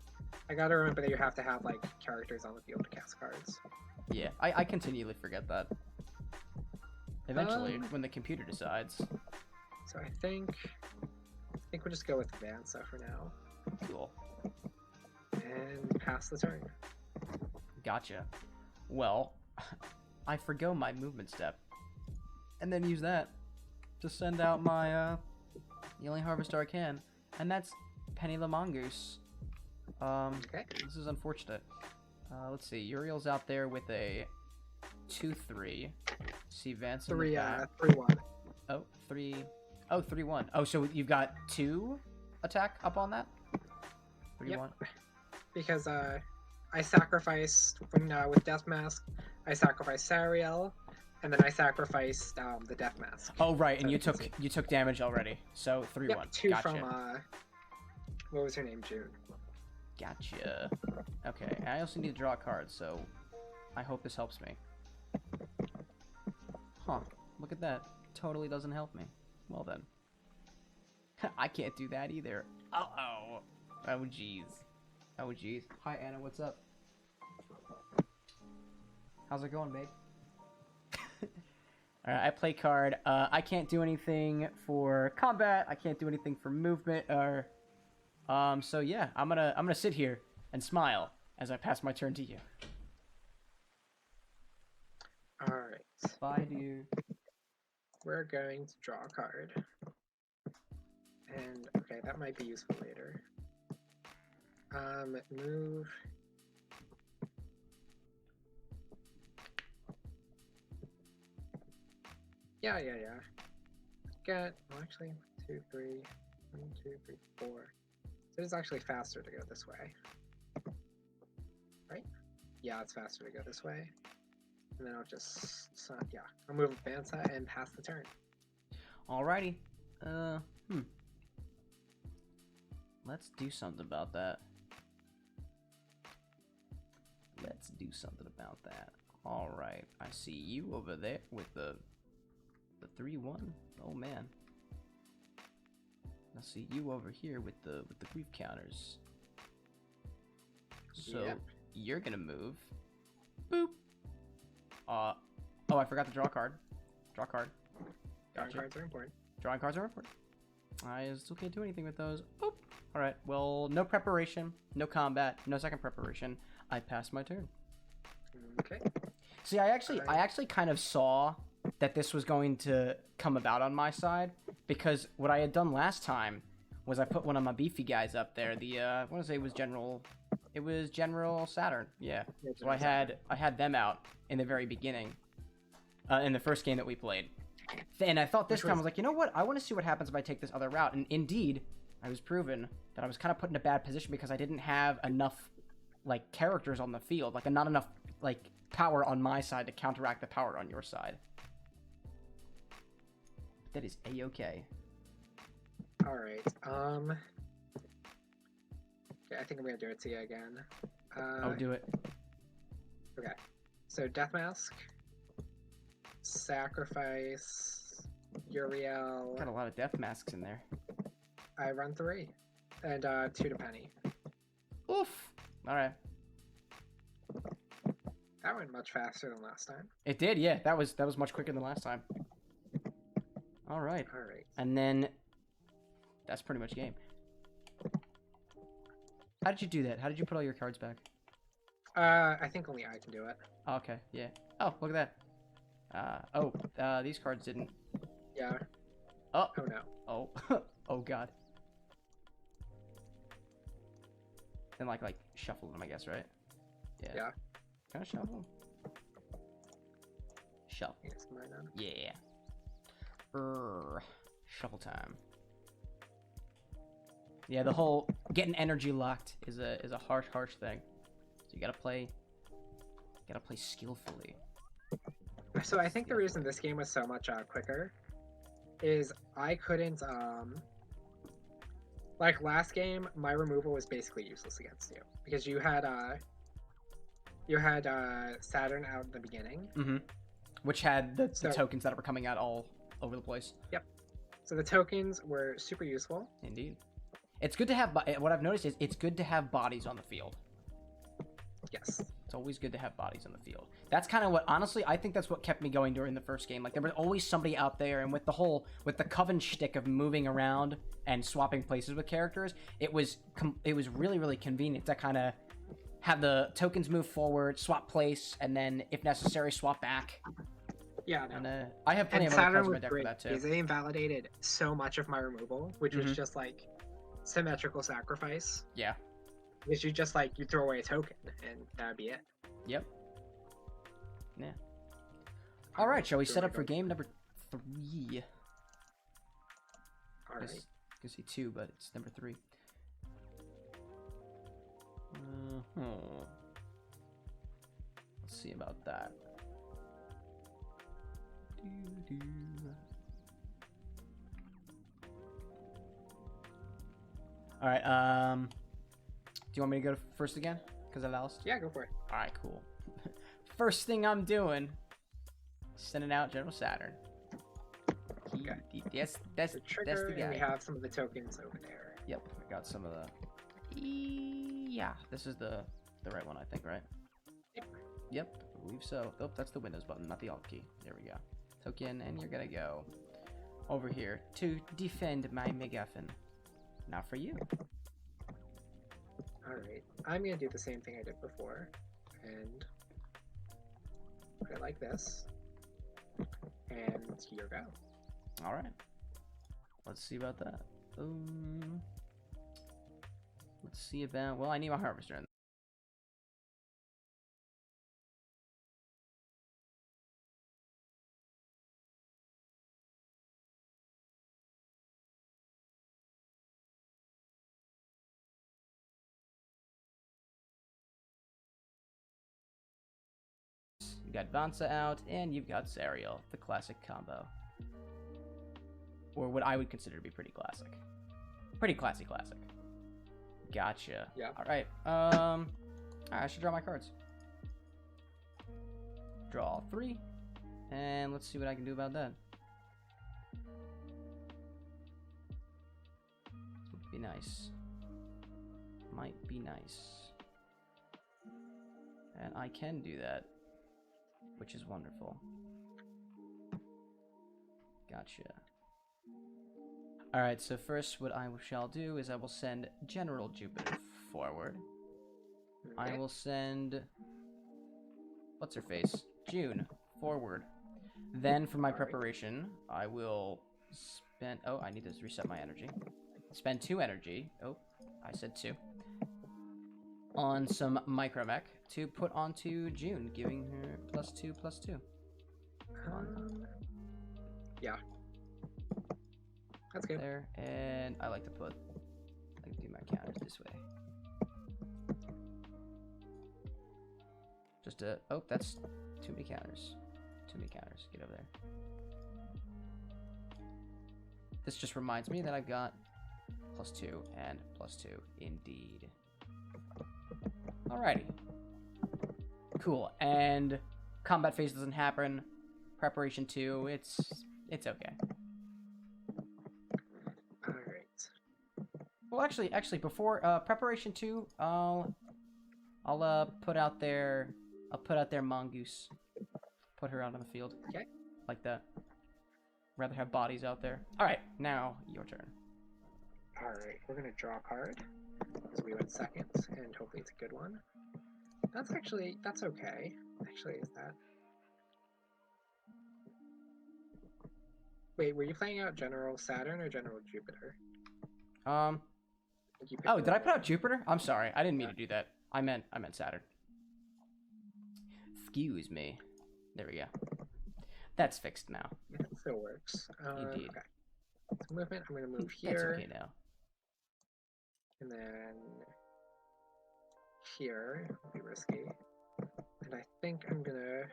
I gotta remember that you have to have, like, characters on the field to cast cards. Yeah, I continually forget that. Eventually, when the computer decides. So I think we'll just go with Vansa for now. Cool. And pass the turn. Gotcha. Well, I forgo my movement step. And then use that to send out my, the only harvester I can. And that's Penny the Mongoose. Okay. This is unfortunate. Let's see, Uriel's out there with a 2-3. See Vance in the back. 3-1. Oh, 3. Oh, 3-1. Oh, so you've got 2 attack up on that? 3-1. Yep. Because I sacrificed with Death Mask. I sacrificed Sariel, and then I sacrificed the Death Mask. Oh, right, and So you took damage already. So 3-1. Yep, 2 gotcha. from what was her name? June. Gotcha. Okay, and I also need to draw a card, so I hope this helps me. Huh, look at that. Totally doesn't help me. Well then. I can't do that either. Uh-oh. Oh, jeez. Oh, jeez. Hi, Anna, what's up? How's it going, babe? Alright, I play card. I can't do anything for combat. I can't do anything for movement, or... so yeah, I'm gonna sit here and smile as I pass my turn to you. Alright. Bye, dear. We're going to draw a card. And, okay, that might be useful later. Move... Yeah. get, well, actually, 2, 3, 1, 2, 3, 4. So it's actually faster to go this way. Right? Yeah, it's faster to go this way. And then I'll just, yeah, I'll move Bansa and pass the turn. Alrighty. Let's do something about that. Let's do something about that. Alright, I see you over there with the 3-1. Oh man. I see you over here with the grief counters. So Yep. you're gonna move. Boop. Oh, I forgot to draw a card. Draw a card. Drawing Gotcha. cards are important. Drawing cards are important. I still can't do anything with those. Boop. Alright, well, no preparation, no combat, no second preparation. I passed my turn. Okay. See, I actually kind of saw that this was going to come about on my side, because what I had done last time was I put one of my beefy guys up there. The I want to say it was General Saturn. Yeah. So I had them out in the very beginning, in the first game that we played. And I thought this time I was like, you know what? I want to see what happens if I take this other route. And indeed, I was proven that I was kind of put in a bad position because I didn't have enough like characters on the field, like not enough like power on my side to counteract the power on your side. That is a-okay. All right. Okay, I think I'm gonna do it to you again. Oh, do it. Okay. So Death Mask, Sacrifice, Uriel. Got a lot of death masks in there. I run 3, and 2 to Penny. Oof. All right. That went much faster than last time. It did, yeah. That was much quicker than last time. All right. All right. And then that's pretty much game. How did you do that? How did you put all your cards back? I think only I can do it. Oh, okay, yeah. Oh, look at that. These cards didn't. Yeah. Oh. Oh no. Oh. Oh god. Then like shuffle them, I guess, right? Yeah. Yeah. Can I shuffle them? Shuffle. Yes, mine on. Yeah. Shuffle time. Yeah, the whole getting energy locked is a harsh thing. So you gotta play skillfully. So I think the reason this game was so much quicker is I couldn't like last game my removal was basically useless against you because you had Saturn out in the beginning. Mm-hmm. Which had the tokens that were coming out all over the place. Yep. So the tokens were super useful. Indeed. It's good to have. What I've noticed is it's good to have bodies on the field. Yes. It's always good to have bodies on the field. That's kind of what, honestly, I think that's what kept me going during the first game. Like there was always somebody out there, and with the Coven shtick of moving around and swapping places with characters, it was really convenient to kind of have the tokens move forward, swap place, and then if necessary, swap back. Yeah, no. And I have plenty and of other cards Saturn in my was deck for great that too. because they invalidated so much of my removal, which was just like symmetrical sacrifice. Yeah. Because you just you throw away a token and that'd be it. Yep. Yeah. All right, shall we set up for game number 3? All right. I can see 2, but it's number 3. Let's see about that. All right. Do you want me to go first again? Because I lost. Yeah, go for it. All right, cool. First thing I'm doing, sending out General Saturn. That's the trigger, the guy. and we have some of the tokens over there. Yep, I got some of the. Yeah, this is the right one, I think, right? Yep, I believe so. Oh, that's the Windows button, not the Alt key. There we go. Token, and you're gonna go over here to defend my MacGuffin. Not for you. Alright, I'm gonna do the same thing I did before, and put it like this, and here go. Alright. Let's see about that. Let's see about, well, I need my harvester in got Vansa out, and you've got Zariel, the classic combo. Or what I would consider to be pretty classic. Pretty classy classic. Gotcha. Yeah. Alright, I should draw my cards. Draw 3, and let's see what I can do about that. Would be nice. Might be nice. And I can do that, which is wonderful. Gotcha. Alright, so first what I shall do is I will send General Jupiter forward. Okay. I will send... what's her face? June forward. Then for my preparation, I will spend... oh, I need to reset my energy. Spend 2 energy. Oh, I said 2. On some micromech to put onto June, giving her +2/+2. Yeah. That's good. There, and I like to do my counters this way. Just a, oh, that's too many counters. Too many counters. Get over there. This just reminds me that I've got +2 and +2 indeed. Alrighty. Cool. And combat phase doesn't happen. Preparation 2, it's okay. Alright. Well, actually, before preparation 2, I'll put out their mongoose. Put her out on the field. Okay. Like that. Rather have bodies out there. All right, now your turn. Alright, we're gonna draw a card because we went second, and hopefully it's a good one. That's okay. Actually, is that? Wait, were you playing out General Saturn or General Jupiter? Oh, did I put out Jupiter? I'm sorry, I didn't mean to do that. I meant Saturn. Excuse me. There we go. That's fixed now. It still works. Indeed. Okay. So movement, I'm gonna move That's here. okay now. And then here will be risky. And I think I'm gonna.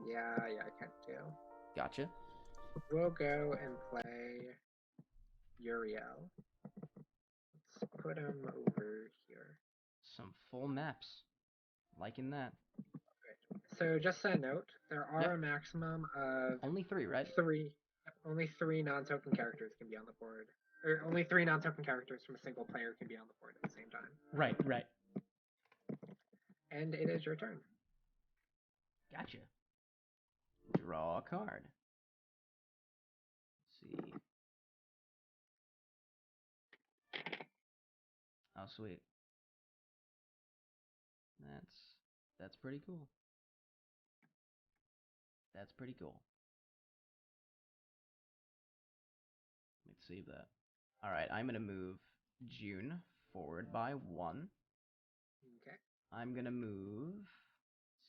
Yeah, I can't do. Gotcha. We'll go and play Uriel. Let's put him over here. Some full maps. Liking that. So just a note, there are Yep. a maximum of Only 3, right? only three non-token characters can be on the board. Or only 3 non-token characters from a single player can be on the board at the same time. Right. And it is your turn. Gotcha. Draw a card. Let's see. Oh, sweet. That's pretty cool. That's pretty cool. Let's save that. All right, I'm gonna move June forward by 1. Okay. I'm gonna move.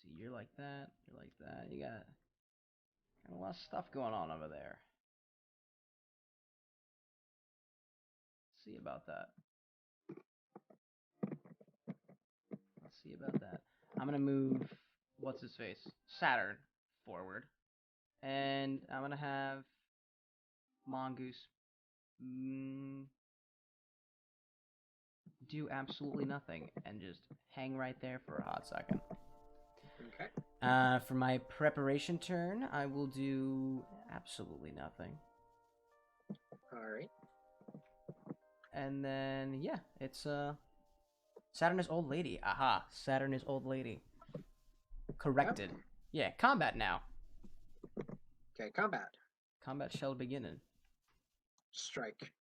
See, you're like that. You're like that. You got a lot of stuff going on over there. See about that. Let's see about that. I'm gonna move. What's his face? Saturn forward, and I'm gonna have Mongoose do absolutely nothing and just hang right there for a hot second. Okay. For my preparation turn, I will do absolutely nothing. Alright. And then, yeah, it's, Saturn is old lady. Aha, Saturn is old lady. Corrected. Yep. Yeah, combat now. Okay, combat. Combat shall begin. Strike.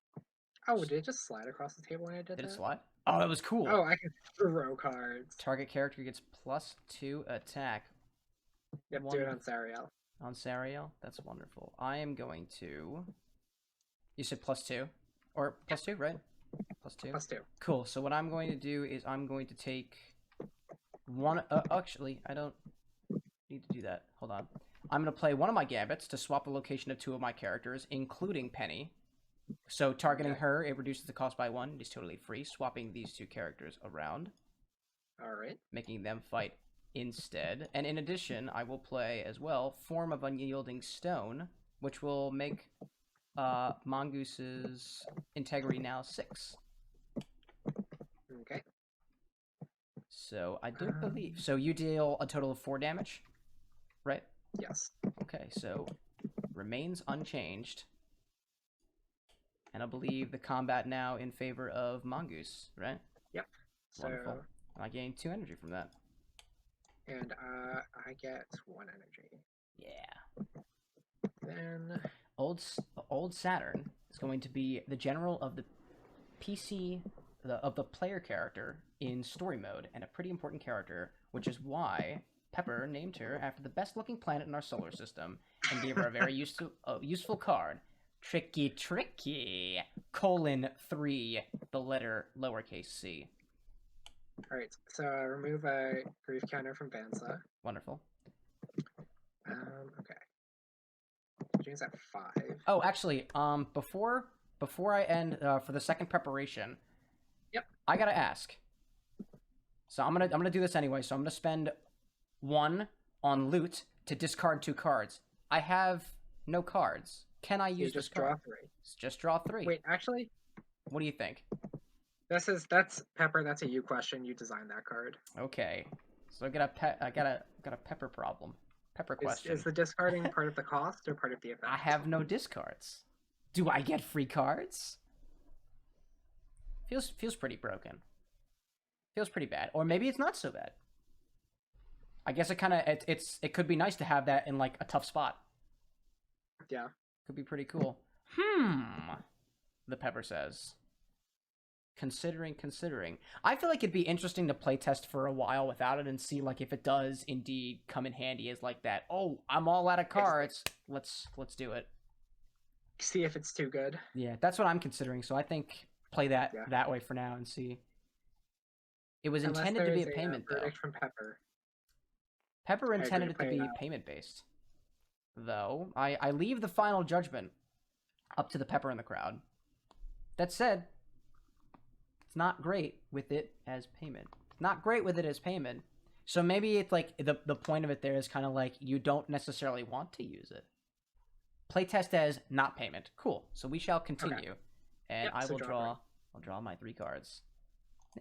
Oh, did it just slide across the table when I did that? Did it slide? Oh, that was cool. Oh, I can throw cards. Target character gets +2 attack. Yep, do it on Sariel. On Sariel? That's wonderful. I am going to... You said +2? Or +2, right? +2? +2. Cool. So what I'm going to do is I'm going to take one... actually, I don't need to do that. Hold on. I'm going to play one of my gambits to swap the location of 2 of my characters, including Penny. So targeting her, it reduces the cost by 1. It is totally free. Swapping these 2 characters around. Alright. Making them fight instead. And in addition, I will play as well Form of Unyielding Stone, which will make Mongoose' integrity now 6. Okay. So I do believe. So you deal a total of 4 damage, right? Yes. Okay, so remains unchanged. And I believe the combat now in favor of Mongoose, right? Yep. So, wonderful. I gain 2 energy from that. And I get 1 energy. Yeah. Then Old Saturn is going to be the general of the PC of the player character in story mode, and a pretty important character, which is why Pepper named her after the best-looking planet in our solar system and gave her a very useful card. Tricky, 3, the letter lowercase c. All right, so remove a grief counter from Vansa. Wonderful. Okay. James at 5. Oh, actually, before I end for the second preparation, yep, I gotta ask. So I'm gonna do this anyway. So I'm gonna spend 1 on loot to discard 2 cards. I have no cards. Can I use this card? Draw 3. Just draw 3. Wait, actually, what do you think? That's Pepper. That's a you question. You designed that card. Okay, so I got a Pepper problem. Pepper question. Is the discarding part of the cost or part of the effect? I have no discards. Do I get free cards? Feels pretty broken. Feels pretty bad, or maybe it's not so bad. I guess it could be nice to have that in like a tough spot. Yeah. Could be pretty cool. The Pepper says. Considering. I feel like it'd be interesting to playtest for a while without it and see like if it does indeed come in handy as like that. Oh, I'm all out of cards. Let's do it. See if it's too good. Yeah, that's what I'm considering. So I think play that way for now and see. It was intended to be a payment though. From Pepper. Pepper intended it to be payment based. Though I leave the final judgment up to the Pepper in the crowd. That said, it's not great with it as payment. So maybe it's like the point of it there is kind of like you don't necessarily want to use it. Playtest as not payment. Cool. So we shall continue. Okay. And I will draw I'll draw my 3 cards.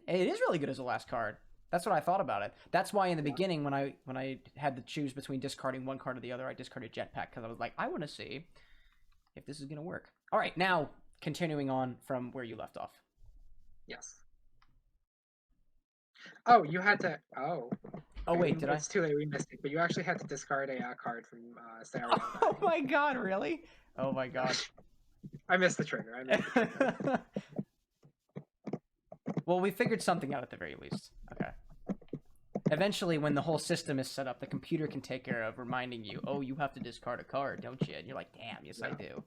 It is really good as a last card. That's what I thought about it. That's why in the beginning when I had to choose between discarding one card or the other, I discarded Jetpack because I was like, I want to see if this is going to work. All right, now continuing on from where you left off. Yes. Oh, you had to. Oh. Oh wait, did I? It's too late. We missed it. But you actually had to discard a card from Sarah. Oh my god! Really? Oh my god. I missed the trigger. Well, we figured something out at the very least. Okay. Eventually, when the whole system is set up, the computer can take care of reminding you, oh, you have to discard a card, don't you? And you're like, damn, yes, I do.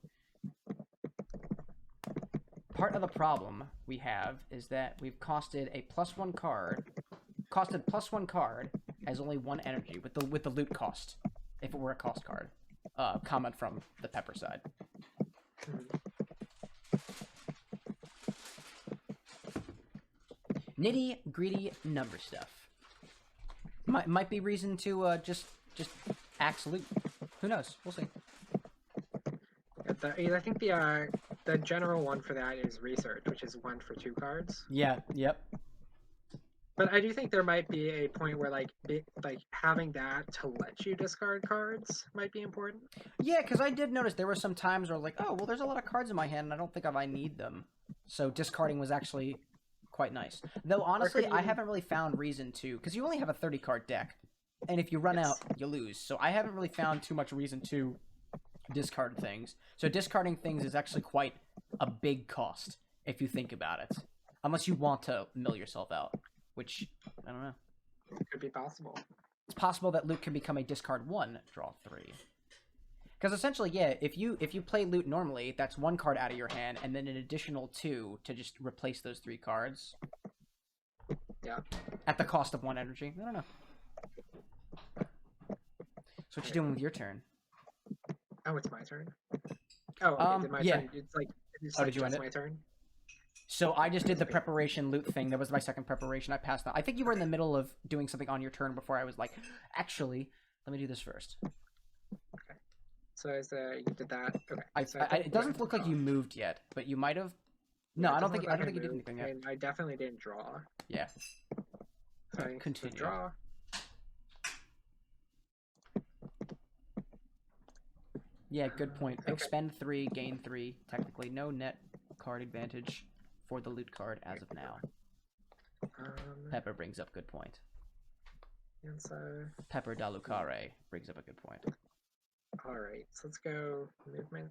Part of the problem we have is that we've costed +1 card as only 1 energy with the loot cost, if it were a cost card. Comment from the Pepper side. Nitty gritty number stuff. Might be reason to just axe loot. Who knows? We'll see. I think the general one for that is research, which is 1 for 2 cards. Yeah. Yep. But I do think there might be a point where like having that to let you discard cards might be important. Yeah, because I did notice there were some times where like, oh well, there's a lot of cards in my hand, and I don't think I need them. So discarding was actually quite nice. Though honestly, I haven't really found reason to, because you only have a 30-card deck, and if you run out, you lose. So I haven't really found too much reason to discard things. So discarding things is actually quite a big cost if you think about it, unless you want to mill yourself out, which I don't know. It could be possible. It's possible that loot can become a discard 1, draw 3. Because essentially, yeah, if you play loot normally, that's 1 card out of your hand, and then an additional 2 to just replace those 3 cards. Yeah. At the cost of 1 energy. I don't know. So what you doing with your turn? Oh, it's my turn. Oh, okay, my turn. It's like did you end it? My turn. So I just did the preparation loot thing. That was my second preparation. I passed that. I think you were in the middle of doing something on your turn before I was like, actually, let me do this first. Okay. So as you did that. Okay. It doesn't look like you moved yet, but you might have. No, Yeah, I don't think you did moved, anything yet. and I definitely didn't draw. Yeah. So I Continue. Draw. Yeah, good point. Okay. Expend 3, gain 3. Technically, no net card advantage for the loot card as of now. Pepper brings up good point. And so... Pepper DaLucaray brings up a good point. Alright, so let's go movement.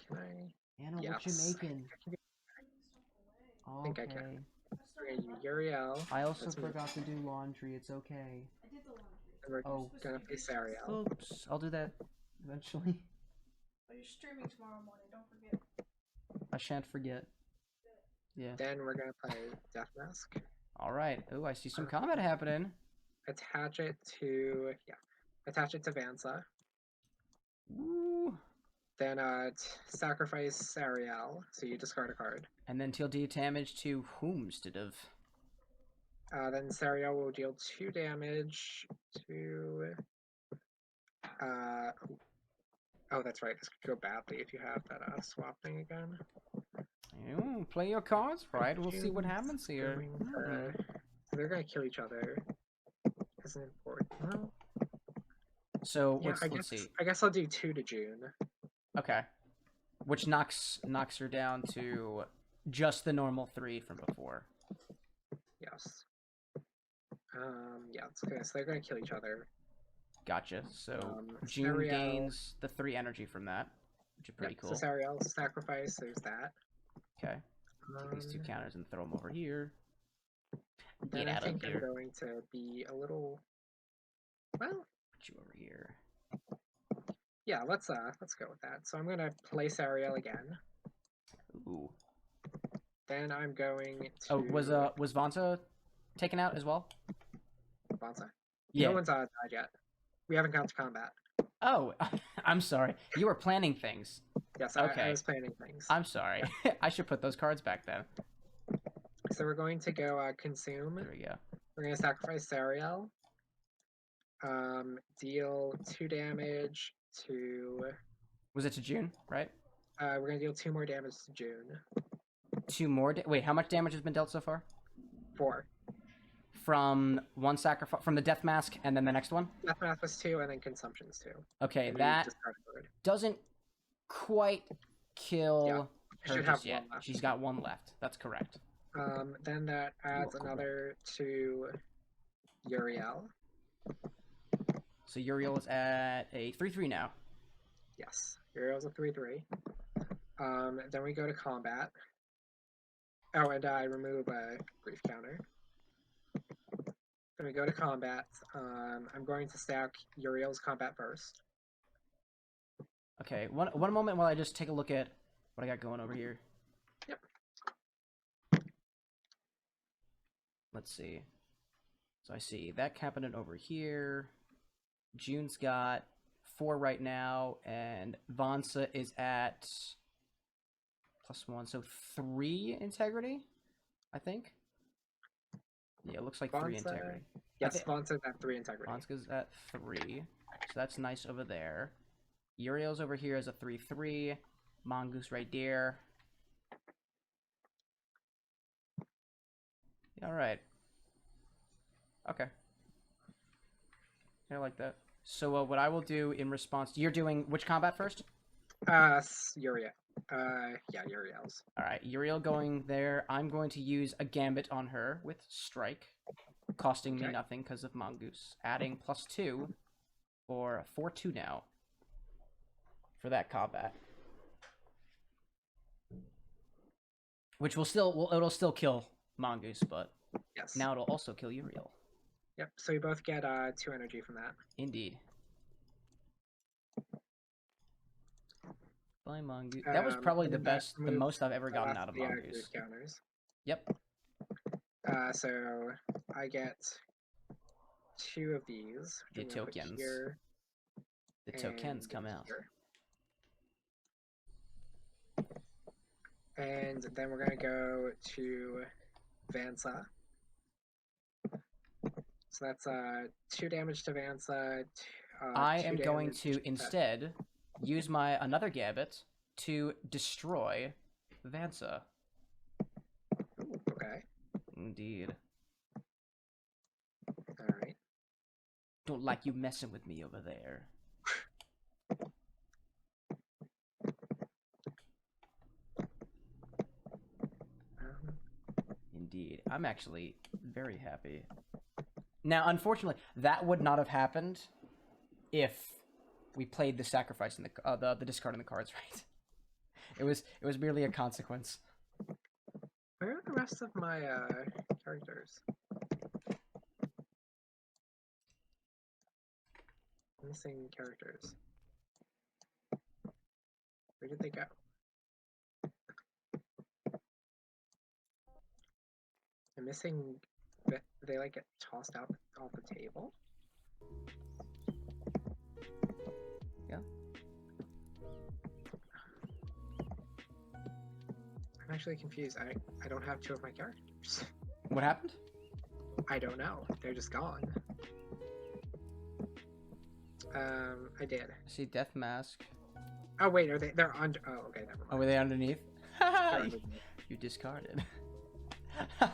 Can I... Anna, yes. what you making? I think I can. We're gonna use Uriel. I also forgot to do laundry. It's okay. I did the laundry. And we're gonna face Ariel. Oops. I'll do that eventually. But you're streaming tomorrow morning, don't forget. I shan't forget. Yeah. Then we're gonna play Death Mask. Alright. Ooh, I see some combat happening. Attach it to... yeah. Attach it to Vansa. Ooh. Then sacrifice Ariel, so you discard a card. And then deal damage to whomstead of. Then Sariel will deal 2 damage to... oh, that's right. This could go badly if you have that swap thing again. You play your cards right. We'll see what happens here. So they're gonna kill each other. Isn't important. Well, So yeah, let's see. I guess I'll do 2 to June. Okay. Which knocks her down to just the normal 3 from before. Yes. Yeah, it's okay. So they're gonna kill each other. Gotcha. So June Sariel... gains the 3 energy from that, which is pretty cool. So Sariel sacrifice, there's that. Okay. Take these 2 counters and throw them over here. Then Get I out think of I'm here. going to be a little... well... Put you over here. yeah, let's go with that. So I'm gonna play Sariel again. Ooh. Then I'm going to... oh, was Vansa taken out as well? Vansa? Yeah. No one's died yet. We haven't gone to combat. Oh, I'm sorry. You were planning things. Yes, Okay. I was planning things. I'm sorry. I should put those cards back then. So we're going to go consume. There we go. We're going to sacrifice Sariel. Deal 2 damage to... Was it to June, right? we're going to deal 2 more damage to June. 2 more? Wait, how much damage has been dealt so far? 4. From one sacrifice, from the Death Mask, and then the next one? Death Mask was 2, and then Consumption's 2. Okay, And that doesn't quite kill her just yet. She's got 1 left. That's correct. Then that adds another to Uriel. So Uriel is at a 3/3 now. Yes, Uriel's a 3/3. Then we go to combat. Oh, and I remove a grief counter. Then we go to combat. I'm going to stack Uriel's combat first. Okay, one moment while I just take a look at what I got going over here. Yep. Let's see. So I see that cabinet over here. June's got 4 right now, and Vansa is at +1, so 3 integrity, I think. Yeah, it looks like 3 integrity. Yes, Vansa's at 3 integrity. Vansa's at 3, so that's nice over there. Uriel's over here as a 3/3. Mongoose right there. All right. Okay. I like that. So what I will do in response, you're doing which combat first? Uriel. Yeah, Uriel's. All right, Uriel going there. I'm going to use a gambit on her with strike, costing me nothing because of Mongoose. Adding +2 for 4/2 now for that combat, which will it'll still kill Mongoose, but yes, now it'll also kill Uriel. Yep. So we both get 2 energy from that. Indeed. Bye, Mongoose. That was probably the most I've ever gotten out of Mongoose. Counters. Yep. So I get 2 of these. The tokens. The tokens come out. And then we're gonna go to Vansa. So that's 2 damage to Vansa. I 2 am going damage to instead use my another Gambit to destroy Vansa. Ooh, okay. Indeed. Alright. Don't like you messing with me over there. Indeed. I'm actually very happy. Now, unfortunately, that would not have happened if we played the sacrifice in the discarding the cards right. It was merely a consequence. Where are the rest of my characters? Missing characters. Where did they go? I'm missing. They like get tossed out off the table. Yeah. I'm actually confused. I don't have 2 of my characters. What happened? I don't know. They're just gone. I did. I see Death Mask. Oh wait, are they? They're under. Oh, okay, never mind. Oh, were they underneath? They're underneath. You discarded. I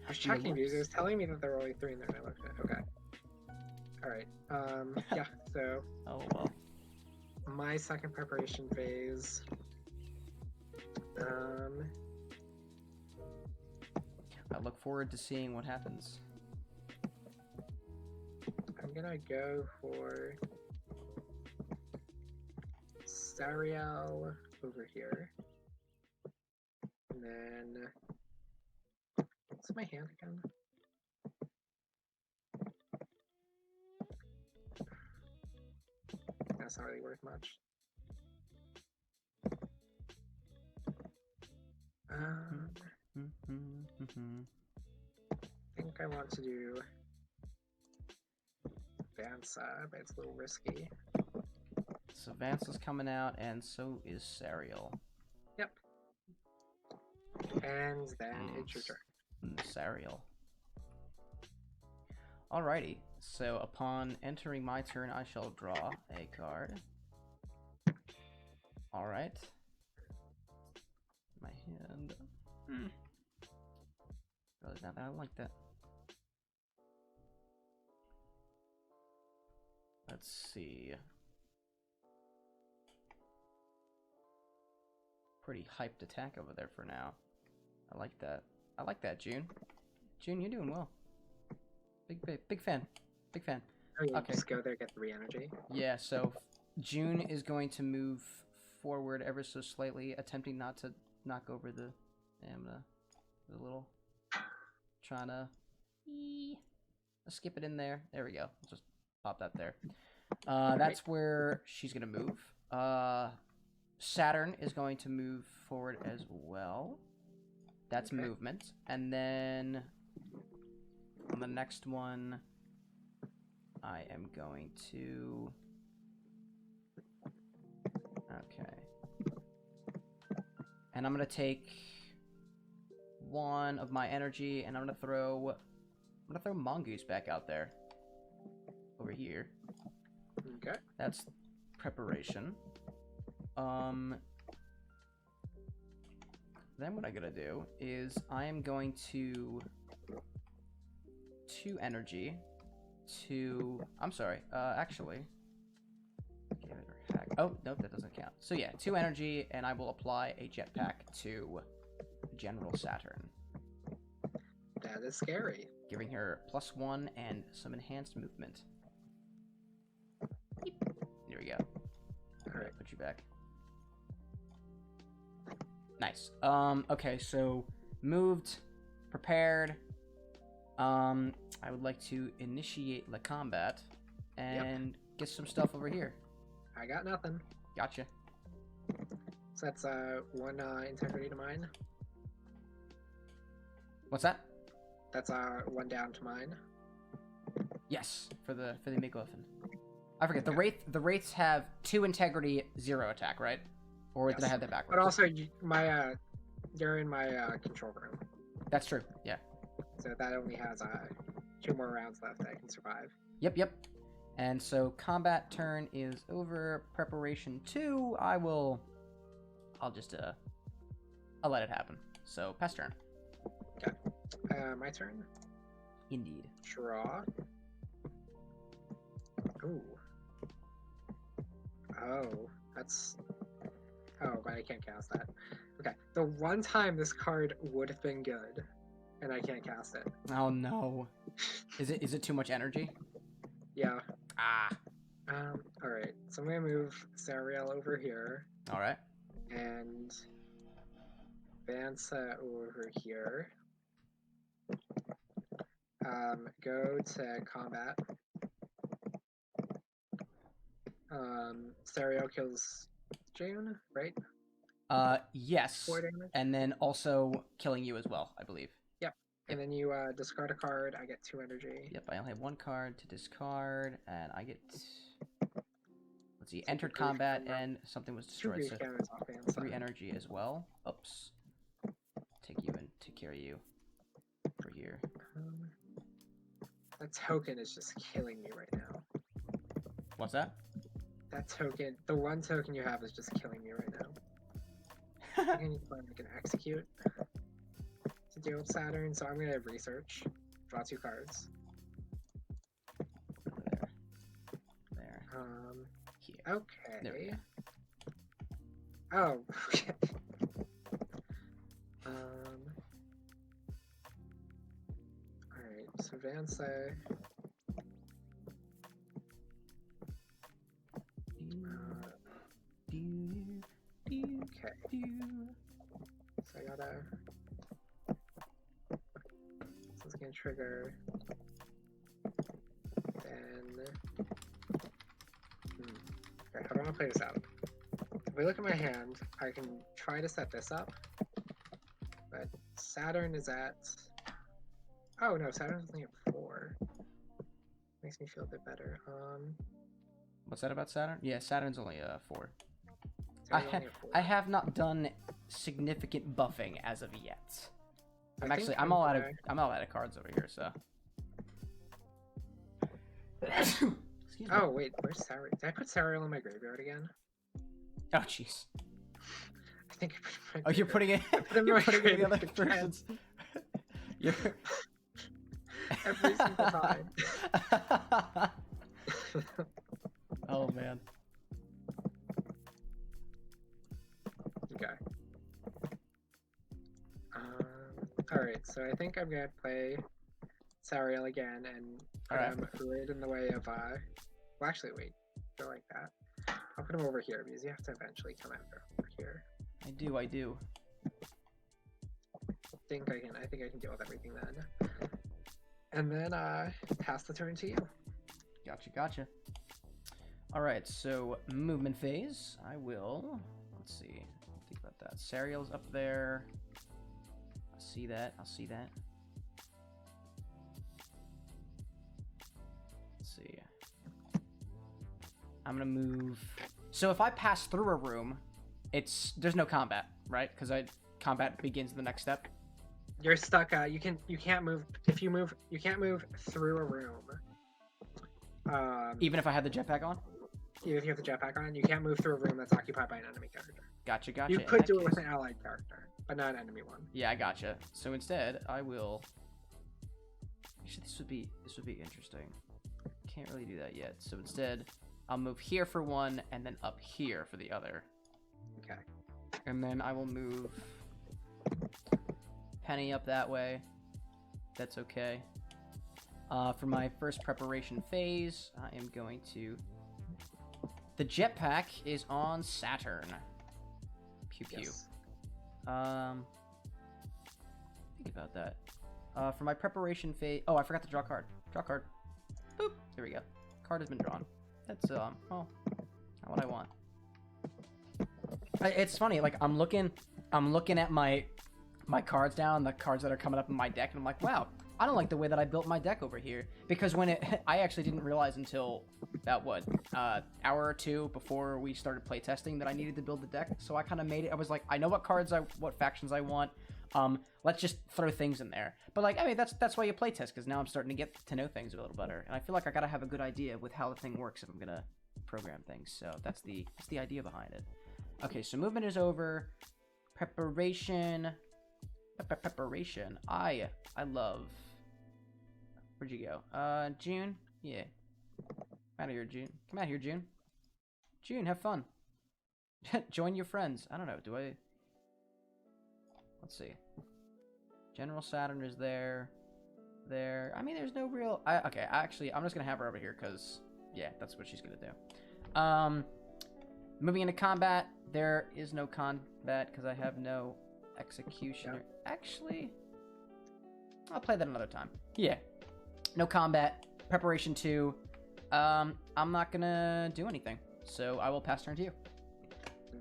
was checking these. It was telling me that there were only 3 in there, and I looked at it. Okay. Alright. Yeah, so Oh, well. my second preparation phase. I look forward to seeing what happens. I'm gonna go for Sariel over here. And then what's my hand again? That's not really worth much. I think I want to do Vansa, but it's a little risky. So Vansa's coming out, and so is Sariel. Yep. And then it's your turn. Sariel. Alrighty. So upon entering my turn, I shall draw a card. Alright. My hand. Really not that I like that. Let's see. Pretty hyped attack over there for now. I like that. I like that, June. June, you're doing well. Big fan. Big fan. Oh, yeah, Okay. just go there, get the re-energy. Yeah, so June is going to move forward ever so slightly, attempting not to knock over the the little trying to skip it in there. There we go. Just pop that there. That's where she's gonna move. Saturn is going to move forward as well. That's Okay. movement. And then on the next one, I am going to... Okay. And I'm going to take one of my energy, and I'm going to throw Mongoose back out there. Over here. Okay. That's preparation. Then what I'm gonna do is I am going to 2 energy to... I'm sorry, actually... Oh, nope, that doesn't count. So yeah, 2 energy, and I will apply a jetpack to General Saturn. That is scary. Giving her +1 and some enhanced movement. There we go. Alright. Put you back. Nice. Okay, so moved, prepared. I would like to initiate the combat and get some stuff over here. I got nothing. Gotcha. So that's 1 integrity to mine. What's that? That's 1 down to mine. Yes, for the Megalithan. I forget, the Wraiths have 2 integrity, 0 attack, right? Or did I Yes. have that backwards? But also, you're in my control room, That's true. Yeah. so that only has 2 more rounds left that I can survive. Yep. And so combat turn is over. Preparation 2, I'll just I'll let it happen. So pass turn. My turn. Indeed. Draw. Ooh. Oh, that's. Oh, but I can't cast that. Okay. The one time this card would have been good, and I can't cast it. Oh no. Is it too much energy? Yeah. Ah. All right. So I'm gonna move Sariel over here All right. and Vansa over here. Go to combat. Sariel kills June, right? Yes. 4 damage. And then also killing you as well, I believe. Yep. And then you discard a card. I get 2 energy. Yep, I only have 1 card to discard, and I get. Let's see, So entered the grief combat, camera- and something was 2 destroyed. grief So counters off Vansa. 3 energy as well. Oops. Take you and take care of you. For here. That token is just killing me right now. What's that? That token, the one token you have is just killing me right now. I can execute to deal with Saturn, so I'm gonna research. Draw 2 cards. There. Here. Okay. There we go. Oh. Okay. Alright, so Vansa. Okay. So I gotta. So it's gonna trigger. Then. Okay, how do I want to play this out? If we look at my hand, I can try to set this up. But Saturn is at. Oh no, Saturn's only at 4. Makes me feel a bit better. What's that about Saturn? Yeah, Saturn's only 4. Saturn's only at 4. I have not done significant buffing as of yet. I think I'm all out of okay. cards over here, so. Excuse me. Oh wait, where's Sariel? Did I put Sariel in my graveyard again? Oh jeez. I think I put it in my Oh, you're putting it. put it in You're my putting it in the other graveyard again. person's. You're... Every single time. Oh man. Okay. Alright, so I think I'm gonna play Sariel again and put Alright. him right in the way of well actually wait, go like that. I'll put him over here because you have to eventually come over here. I do. I think I can deal with everything then. And then pass the turn to you. Gotcha. Alright, so movement phase. I will. Let's see. Think about that. Sariel's up there. I'll see that. Let's see. I'm gonna move. So if I pass through a room, there's no combat, right? Because combat begins the next step. You're stuck. You can't move. If you move, you can't move through a room. Even if I had the jetpack on. Even if you have the jetpack on, you can't move through a room that's occupied by an enemy character. Gotcha. You In could that do it with case- an allied character, but not an enemy one. Yeah, I gotcha. So instead, I will. Actually, this would be interesting. Can't really do that yet. So instead, I'll move here for one, and then up here for the other. Okay. And then I will move Penny up that way. That's okay. For my first preparation phase, I am going to. The jetpack is on Saturn. Pew pew. Yes. Think about that. For my preparation phase. Oh, I forgot to draw a card. Draw a card. Boop. There we go. Card has been drawn. That's well, not what I want. It's funny. Like I'm looking at my cards down, the cards that are coming up in my deck, and I'm like, wow, I don't like the way that I built my deck over here. Because when I actually didn't realize until about, what, hour or two before we started playtesting that I needed to build the deck. So I kind of made it. I was like, I know what what factions I want. Let's just throw things in there. But, like, I mean, that's why you playtest, because now I'm starting to get to know things a little better. And I feel like I gotta have a good idea with how the thing works if I'm gonna program things. So that's the idea behind it. Okay, so movement is over. Preparation. Preparation. I love... Where'd you go? June? Yeah. Come out of here, June. Come out here, June. June, have fun. Join your friends. I don't know, do I... Let's see. General Saturn is there. There. I mean, there's no real... Okay, actually, I'm just gonna have her over here, because... Yeah, that's what she's gonna do. Moving into combat. There is no combat, because I have no executioner. Yeah. Actually... I'll play that another time. Yeah. No combat. Preparation 2. I'm not gonna do anything. So I will pass turn to you.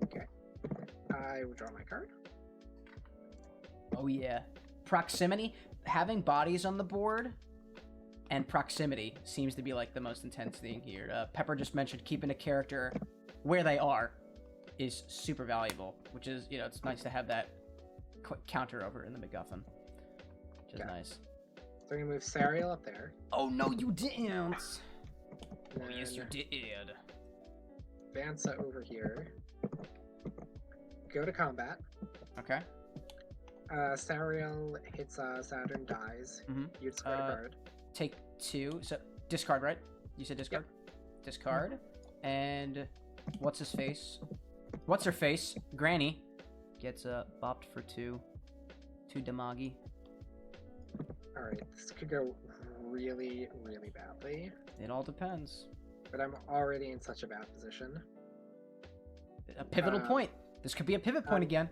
Okay. I will draw my card. Oh yeah. Proximity. Having bodies on the board and proximity seems to be like the most intense thing here. Pepper just mentioned keeping a character where they are is super valuable, which is, you know, it's nice to have that counter over in the MacGuffin. Which is nice. So I'm gonna move Sariel up there. Oh no, you didn't! Oh yes, you did. Vansa over here. Go to combat. Okay. Sariel hits Saturn, dies. Mm-hmm. You discard a card. Take 2. So discard, right? You said discard? Yep. Discard. Mm-hmm. And what's his face? What's her face? Granny gets bopped for 2. 2 Damagi. Alright, this could go really, really badly. It all depends. But I'm already in such a bad position. A pivotal point. This could be a pivot point again.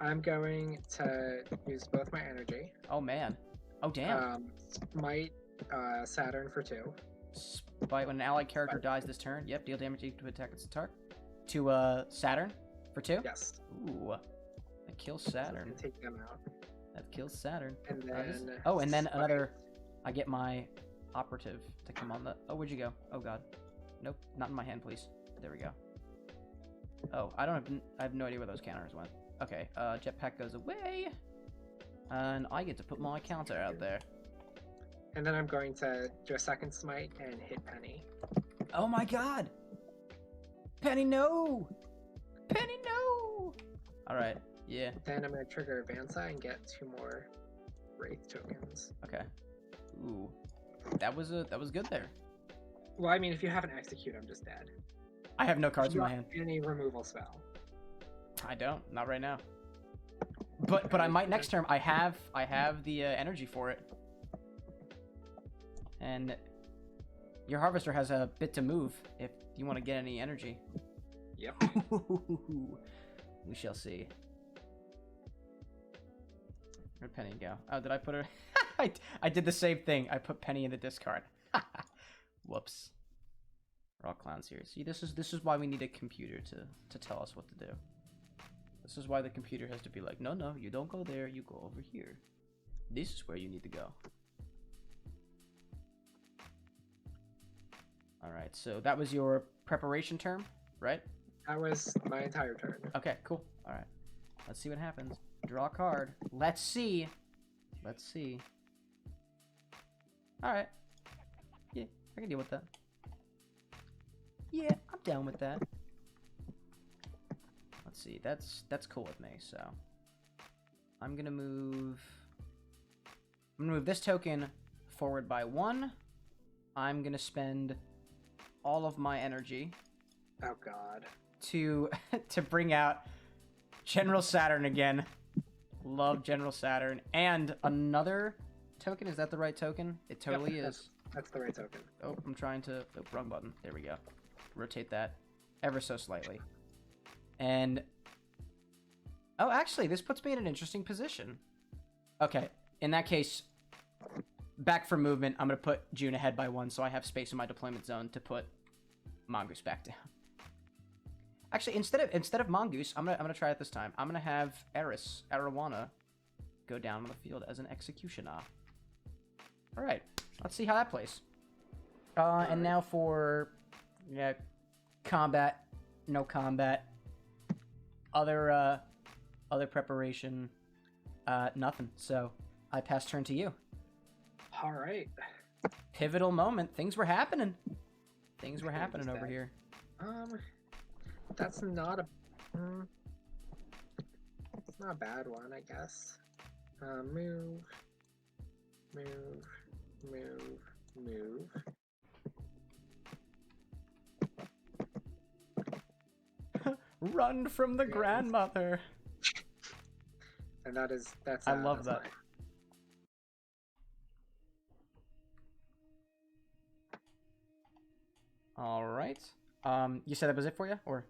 I'm going to use both my energy. Oh man. Oh damn. Smite Saturn for 2. Spite when an allied character dies this turn. Yep, deal damage to attack its attack. To Saturn for 2? Yes. Ooh. That kills Saturn. So take them out. That kills Saturn. And then and then another... I get my operative to come on the... Oh, where'd you go? Oh god. Nope, not in my hand, please. There we go. Oh, I have no idea where those counters went. Okay, jetpack goes away. And I get to put my counter out there. And then I'm going to do a second smite and hit Penny. Oh my god! Penny, no! Penny, no! Alright, yeah. Then I'm going to trigger Vansa and get 2 more Wraith tokens. Okay. Ooh. That was good there. Well, I mean, if you have an execute, I'm just dead. I have no cards in my hand. Any removal spell. I don't. Not right now. But I might next turn. I have the energy for it. And your harvester has a bit to move if you want to get any energy. Yep. We shall see. Where'd Penny go? Oh, did I put her? I did the same thing. I put Penny in the discard. Whoops. We're all clowns here. See, this is why we need a computer to tell us what to do. This is why the computer has to be like, no, you don't go there, you go over here. This is where you need to go. Alright, so that was your preparation term, right? That was my entire turn. Okay, cool. Alright. Let's see what happens. Draw a card. Let's see. Let's see. Alright. Yeah, I can deal with that. Yeah, I'm down with that. Let's see. That's cool with me, so I'm gonna move this token forward by 1. I'm gonna spend all of my energy. Oh god. To bring out General Saturn again. Love General Saturn. And another token. Is that the right token? It totally is. That's the right token. Oh, I'm trying to... Oh, wrong button. There we go. Rotate that ever so slightly. And... Oh, actually, this puts me in an interesting position. Okay. In that case, back for movement, I'm going to put June ahead by 1 so I have space in my deployment zone to put Mongoose back down. Actually, instead of Mongoose, I'm gonna try it this time. I'm gonna have Arowana go down on the field as an executioner. All right. Let's see how that plays. And now for combat, no combat, other preparation, nothing. So I pass turn to you. All right. Pivotal moment. Things were happening. Things were happening over here. That's not a. It's not a bad one, I guess. Move. Run from the grandmother. And that's. I love that's that. fine. All right. You said that was it for you, or?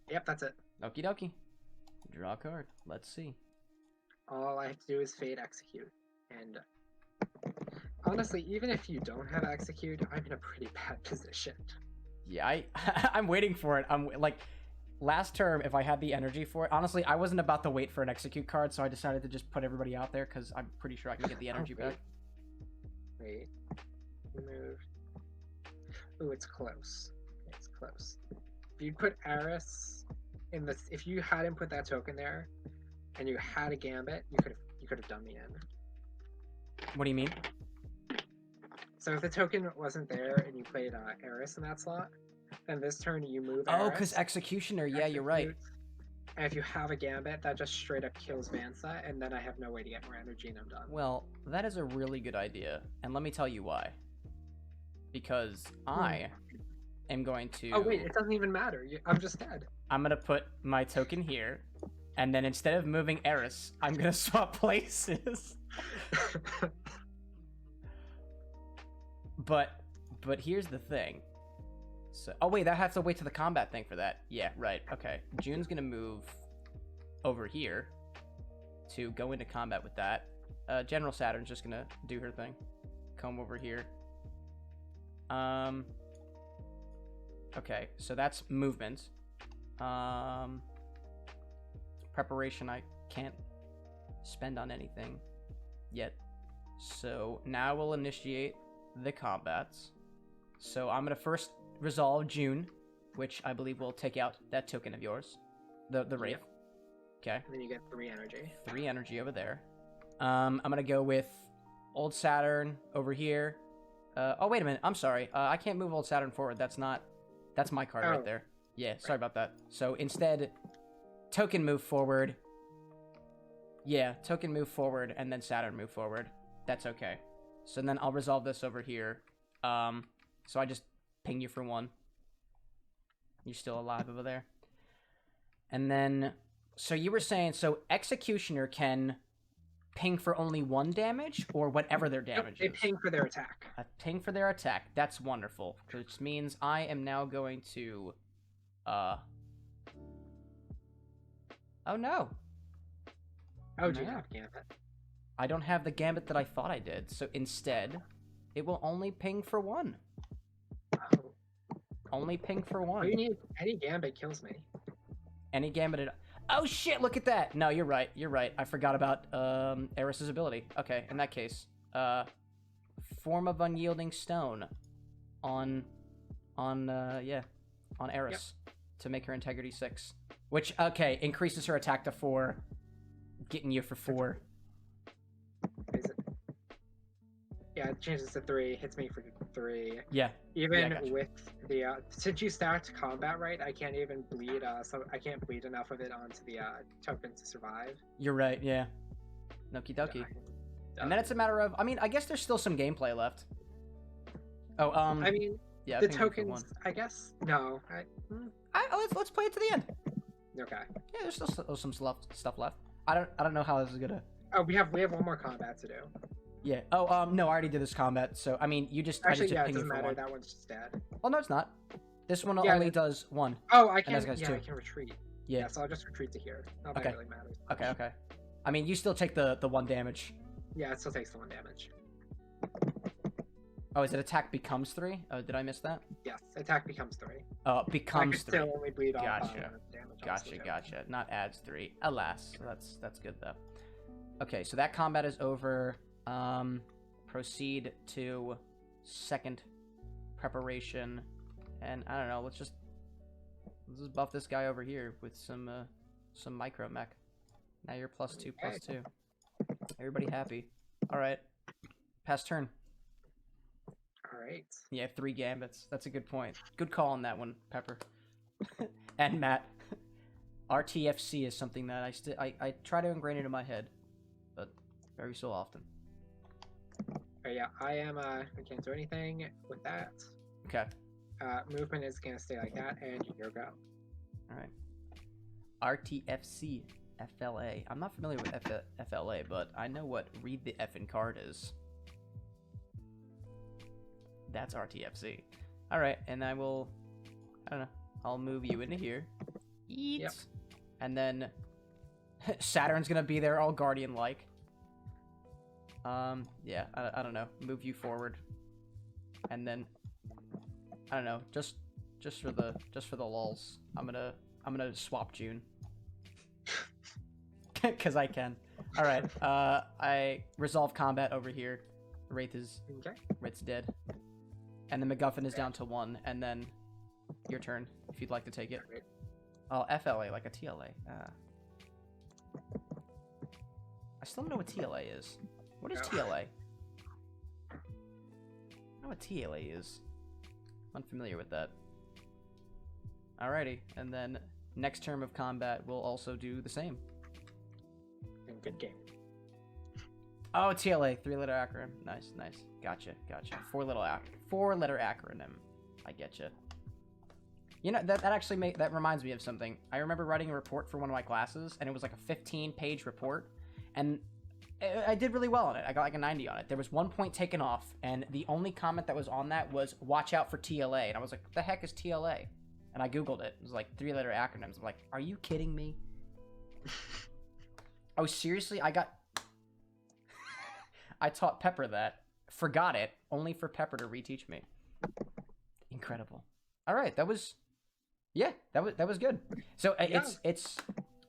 Yep, that's it. Okie dokie. Draw a card. Let's see. All I have to do is fade execute. And honestly, even if you don't have execute, I'm in a pretty bad position. Yeah, I'm waiting for it. I'm like, last term, if I had the energy for it, honestly, I wasn't about to wait for an execute card, so I decided to just put everybody out there because I'm pretty sure I can get the energy back. Wait. Move. Ooh, it's close. It's close. If you put Eris in this, if you hadn't put that token there, and you had a gambit, you could have done me in. What do you mean? So if the token wasn't there and you played Eris in that slot, then this turn you move Eris. Oh, because Executioner. Yeah, you're right. And if you have a gambit, that just straight up kills Vansa, and then I have no way to get more energy, and I'm done. Well, that is a really good idea, and let me tell you why. Because I am going to... Oh wait, it doesn't even matter. I'm just dead. I'm going to put my token here, and then instead of moving Eris, I'm going to swap places. But here's the thing. So, oh wait, I have to wait to the combat thing for that. Yeah, right. Okay. June's going to move over here to go into combat with that. General Saturn's just going to do her thing. Come over here. Okay, so that's movement. Preparation I can't spend on anything yet. So now we'll initiate the combats. So I'm gonna first resolve June, which I believe will take out that token of yours. The Wraith. Okay. And then you get 3 energy. 3 energy over there. I'm gonna go with Old Saturn over here. Oh, wait a minute. I'm sorry. I can't move Old Saturn forward. That's my card right there. Yeah, sorry about that. So instead, token move forward. Yeah, token move forward, and then Saturn move forward. That's okay. So then I'll resolve this over here. So I just ping you for 1. You're still alive over there. And then, so you were saying, so Executioner can ping for only 1 damage, or whatever their damage They is? ping for their attack. A ping for their attack. That's wonderful. Which means I am now going to... Oh, no. Oh, do you No. have gambit? I don't have the gambit that I thought I did. So instead, it will only ping for 1. Oh. Only ping for All 1. you need, any gambit kills me. Any gambit... Oh, shit, look at that! No, you're right. You're right. I forgot about Eris's ability. Okay, in that case. Form of Unyielding Stone on Eris to make her integrity 6. Which, okay, increases her attack to 4, getting you for 4. Is it? Yeah, it changes to 3, hits me for 3. Yeah. Even gotcha. with the since you stacked combat right, I can't even bleed. So I can't bleed enough of it onto the token to survive. You're right, yeah. Okie dokie. And then it's a matter of, I mean, I guess there's still some gameplay left. Oh, I mean, yeah, the I think we can tokens. I guess no. let's play it to the end. Okay. Yeah, there's still some stuff left. I don't know how this is gonna. Oh, we have 1 more combat to do. Yeah. Oh, no, I already did this combat. So I mean, you just Actually, I just yeah, it ping you doesn't for matter. 1. That one's just dead. Oh no, it's not. This one Yeah, only does 1. Oh, I can. those guys Yeah, too. I can retreat. Yeah. Yeah, so I'll just retreat to here. Not that Okay. it really matters. Okay. I mean, you still take the 1 damage. Yeah, it still takes the 1 damage. Oh, is it attack becomes 3? Oh, did I miss that? Yes, attack becomes 3. Oh, I becomes could 3. still only bleed off Gotcha. damage. Gotcha. Not adds 3. Alas, that's good though. Okay, so that combat is over. proceed to second preparation, and I don't know, let's just buff this guy over here with some micro mech. Now you're +2/+2. Everybody happy. All right, pass turn. All right. Yeah, 3 gambits. That's a good point. Good call on that one, Pepper. And Matt. RTFC is something that I try to ingrain it in my head, but very so often. But yeah, I can't do anything with that. Okay. Movement is gonna stay like that, and you go. All right. RTFC FLA. I'm not familiar with FLA, but I know what read the effing card is. That's RTFC. All right, and I don't know. I'll move you into here. Eat. Yep. And then Saturn's gonna be there all guardian-like. Yeah, I don't know. Move you forward. And then I don't know, just for the lulz, I'm gonna swap June. Cause I can. Alright, I resolve combat over here. Wraith's dead. And the MacGuffin is down to 1, and then your turn, if you'd like to take it. Oh, FLA, like a TLA. I still don't know what TLA is. What is TLA? I don't know what TLA is. Unfamiliar with that. Alrighty, and then next term of combat will also do the same. And good game. Oh, TLA, 3-letter acronym. Nice. Gotcha. 4-letter acronym. I getcha. You know, that actually that reminds me of something. I remember writing a report for one of my classes, and it was like a 15-page report, and I did really well on it. I got like a 90 on it. There was 1 point taken off, and the only comment that was on that was, watch out for TLA. And I was like, what the heck is TLA? And I Googled it. It was like 3-letter acronyms. I'm like, are you kidding me? Oh, seriously? I taught Pepper that. Forgot it, only for Pepper to reteach me. Incredible. All right, that was good. So it's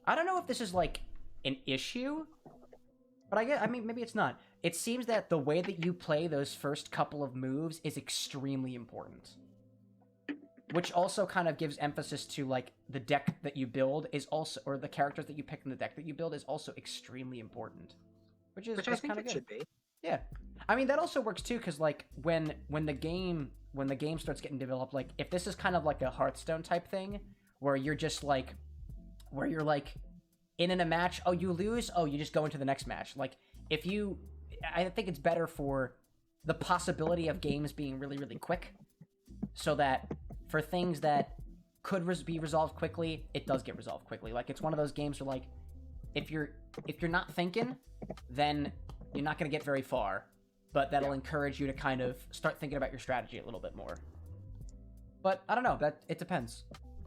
I don't know if this is like an issue, but I mean maybe it's not. It seems that the way that you play those first couple of moves is extremely important, which also kind of gives emphasis to like the deck that you build is also, or the characters that you pick in the deck that you build is also extremely important, which I think kind of good. Should be. Yeah, I mean that also works too, because like when the game starts getting developed, like if this is kind of like a Hearthstone type thing, where you're just like, in a match, oh you lose, oh you just go into the next match. Like I think it's better for the possibility of games being really really quick, so that for things that could be resolved quickly, it does get resolved quickly. Like it's one of those games where like if you're not thinking, then you're not going to get very far, but that'll encourage you to kind of start thinking about your strategy a little bit more. But I don't know, that it depends.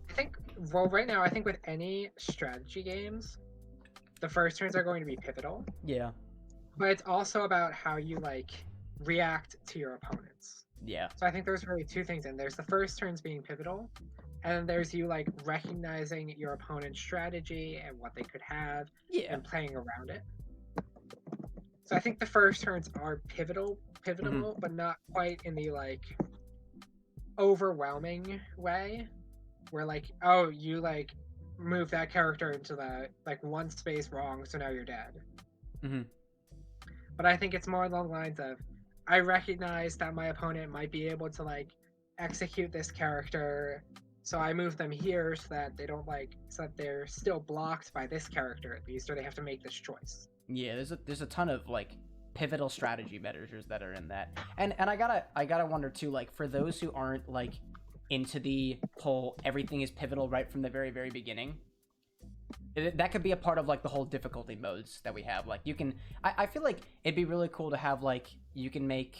I think, well, right now, I think with any strategy games, the first turns are going to be pivotal. Yeah. But it's also about how you, like, react to your opponents. Yeah. So I think there's really 2 things in. There's the first turns being pivotal, and then there's you, like, recognizing your opponent's strategy and what they could have, and playing around it. So I think the first turns are pivotal, but not quite in the like overwhelming way, where like, oh, you like move that character into the like 1 space wrong, so now you're dead. But I think it's more along the lines of, I recognize that my opponent might be able to like execute this character, so I move them here so that they don't so that they're still blocked by this character at least, or they have to make this choice. Yeah, there's a ton of like pivotal strategy measures that are in that, and I gotta wonder too, like for those who aren't like into the whole everything is pivotal right from the very very beginning, that could be a part of like the whole difficulty modes that we have. Like you can, I feel like it'd be really cool to have like you can make.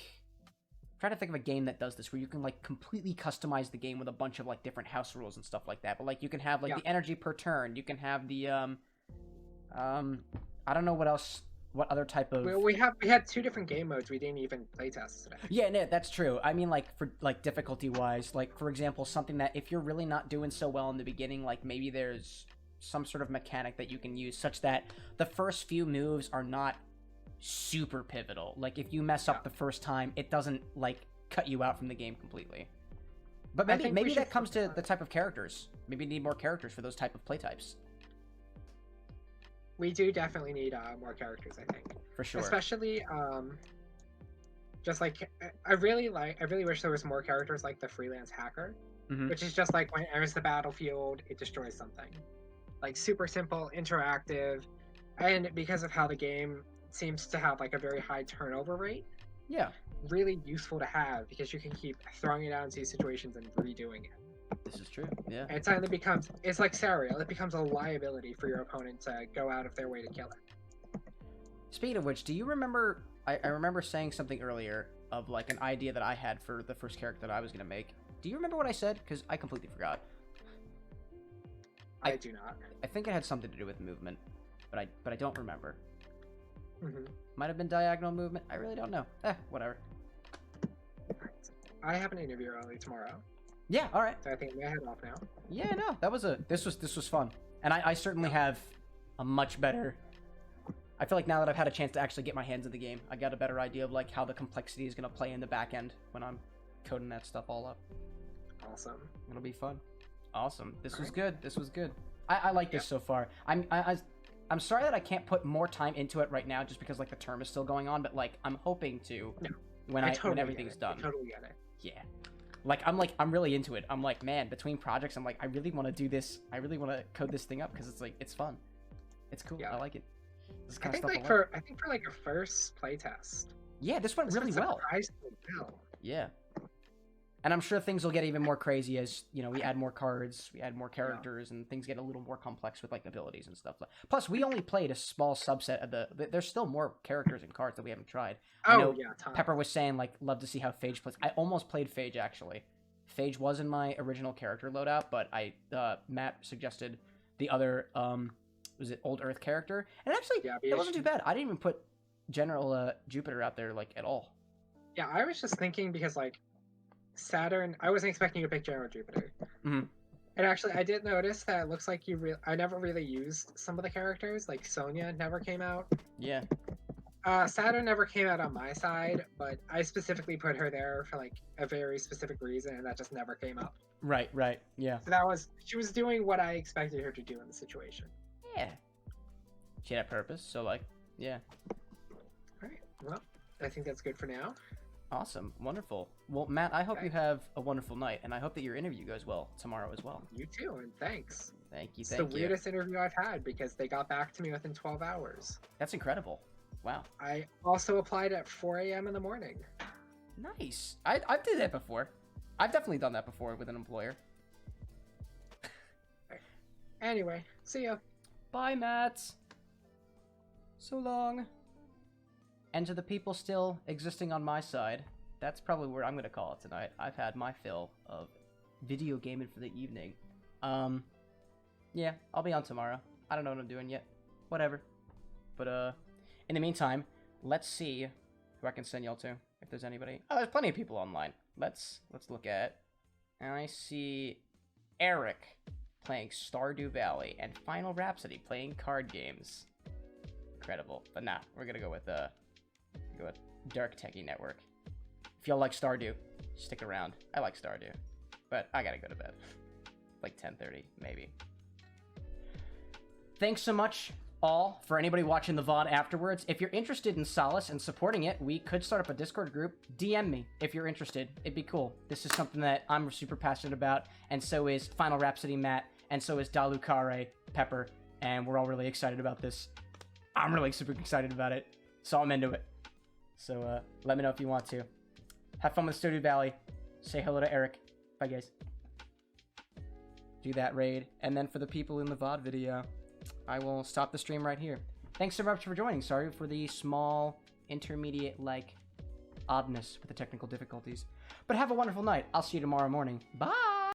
Try to think of a game that does this, where you can like completely customize the game with a bunch of like different house rules and stuff like that. But like you can have like the energy per turn, you can have the I don't know what else. What other type of? We had 2 different game modes we didn't even playtest today. Yeah, no, that's true. I mean, like for like difficulty wise, like for example, something that if you're really not doing so well in the beginning, like maybe there's some sort of mechanic that you can use such that the first few moves are not super pivotal. Like, if you mess up the first time, it doesn't, like, cut you out from the game completely. But maybe that comes to the type of characters. Maybe you need more characters for those type of play types. We do definitely need more characters, I think. For sure. Especially, just like, I really wish there was more characters like the freelance hacker, which is just like when it enters the battlefield, it destroys something. Like, super simple, interactive, and because of how the game seems to have like a very high turnover rate, really useful to have because you can keep throwing it out into these situations and redoing it. This is true. Yeah. And it suddenly becomes, it's like Serial. It becomes a liability for your opponent to go out of their way to kill it. Speaking of which, do you remember? I remember saying something earlier of like an idea that I had for the first character that I was gonna make. Do you remember what I said? Because I completely forgot. I do not. I think it had something to do with movement, but I don't remember. Mm-hmm. Might have been diagonal movement. I really don't know. Whatever. I have an interview early tomorrow. Yeah. All right. So I think I'm gonna head off now. Yeah. No. This was fun, and I certainly have a much better. I feel like now that I've had a chance to actually get my hands in the game, I got a better idea of like how the complexity is gonna play in the back end when I'm coding that stuff all up. Awesome. It'll be fun. Awesome. This was good. This was good. I like this so far. I'm sorry that I can't put more time into it right now, just because like the term is still going on. But like I'm hoping to when everything's done. I totally get it. Yeah. I'm really into it. I'm like, man, between projects, I'm like, I really want to do this. I really want to code this thing up because it's like it's fun. It's cool. I like it. This kind I think for like a first playtest. Yeah, this went really well. Yeah. And I'm sure things will get even more crazy as, you know, we add more cards, we add more characters, and things get a little more complex with, like, abilities and stuff. Plus, we only played a small subset of there's still more characters and cards that we haven't tried. I know Pepper was saying, like, love to see how Phage plays. I almost played Phage, actually. Phage was in my original character loadout, but Matt suggested the other, was it Old Earth character? And actually, it wasn't too bad. I didn't even put General Jupiter out there, like, at all. Yeah, I was just thinking because, like, Saturn, I wasn't expecting you to pick General Jupiter. Mm-hmm. And actually, I did notice that it looks like I never really used some of the characters, like Sonya never came out. Yeah. Saturn never came out on my side, but I specifically put her there for like a very specific reason, and that just never came up. Right, yeah. So she was doing what I expected her to do in the situation. Yeah. She had a purpose, so like, yeah. Alright, well, I think that's good for now. Awesome. Wonderful. Well, Matt, I hope you have a wonderful night, and I hope that your interview goes well tomorrow as well. You too, and thanks. Thank you. It's the weirdest interview I've had because they got back to me within 12 hours. That's incredible. Wow. I also applied at 4 a.m. in the morning. Nice. I've did that before. I've definitely done that before with an employer. Anyway, see ya. Bye, Matt. So long. And to the people still existing on my side, that's probably where I'm going to call it tonight. I've had my fill of video gaming for the evening. Yeah, I'll be on tomorrow. I don't know what I'm doing yet. Whatever. But, in the meantime, let's see who I can send y'all to, if there's anybody. Oh, there's plenty of people online. Let's look at... And I see Eric playing Stardew Valley and FinalRhapsody playing card games. Incredible. But nah, we're going to go with, Dark Techie Network. If y'all like Stardew, stick around. I like Stardew, but I gotta go to bed. Like 10:30, maybe. Thanks so much, all, for anybody watching the VOD afterwards. If you're interested in Solace and supporting it, we could start up a Discord group. DM me if you're interested. It'd be cool. This is something that I'm super passionate about, and so is FinalRhapsody Matt, and so is DaLucaray Pepper, and we're all really excited about this. I'm really super excited about it, so I'm into it. So, let me know if you want to. Have fun with Stardew Valley. Say hello to Eric. Bye, guys. Do that raid. And then for the people in the VOD video, I will stop the stream right here. Thanks so much for joining. Sorry for the small, intermediate-like oddness with the technical difficulties. But have a wonderful night. I'll see you tomorrow morning. Bye!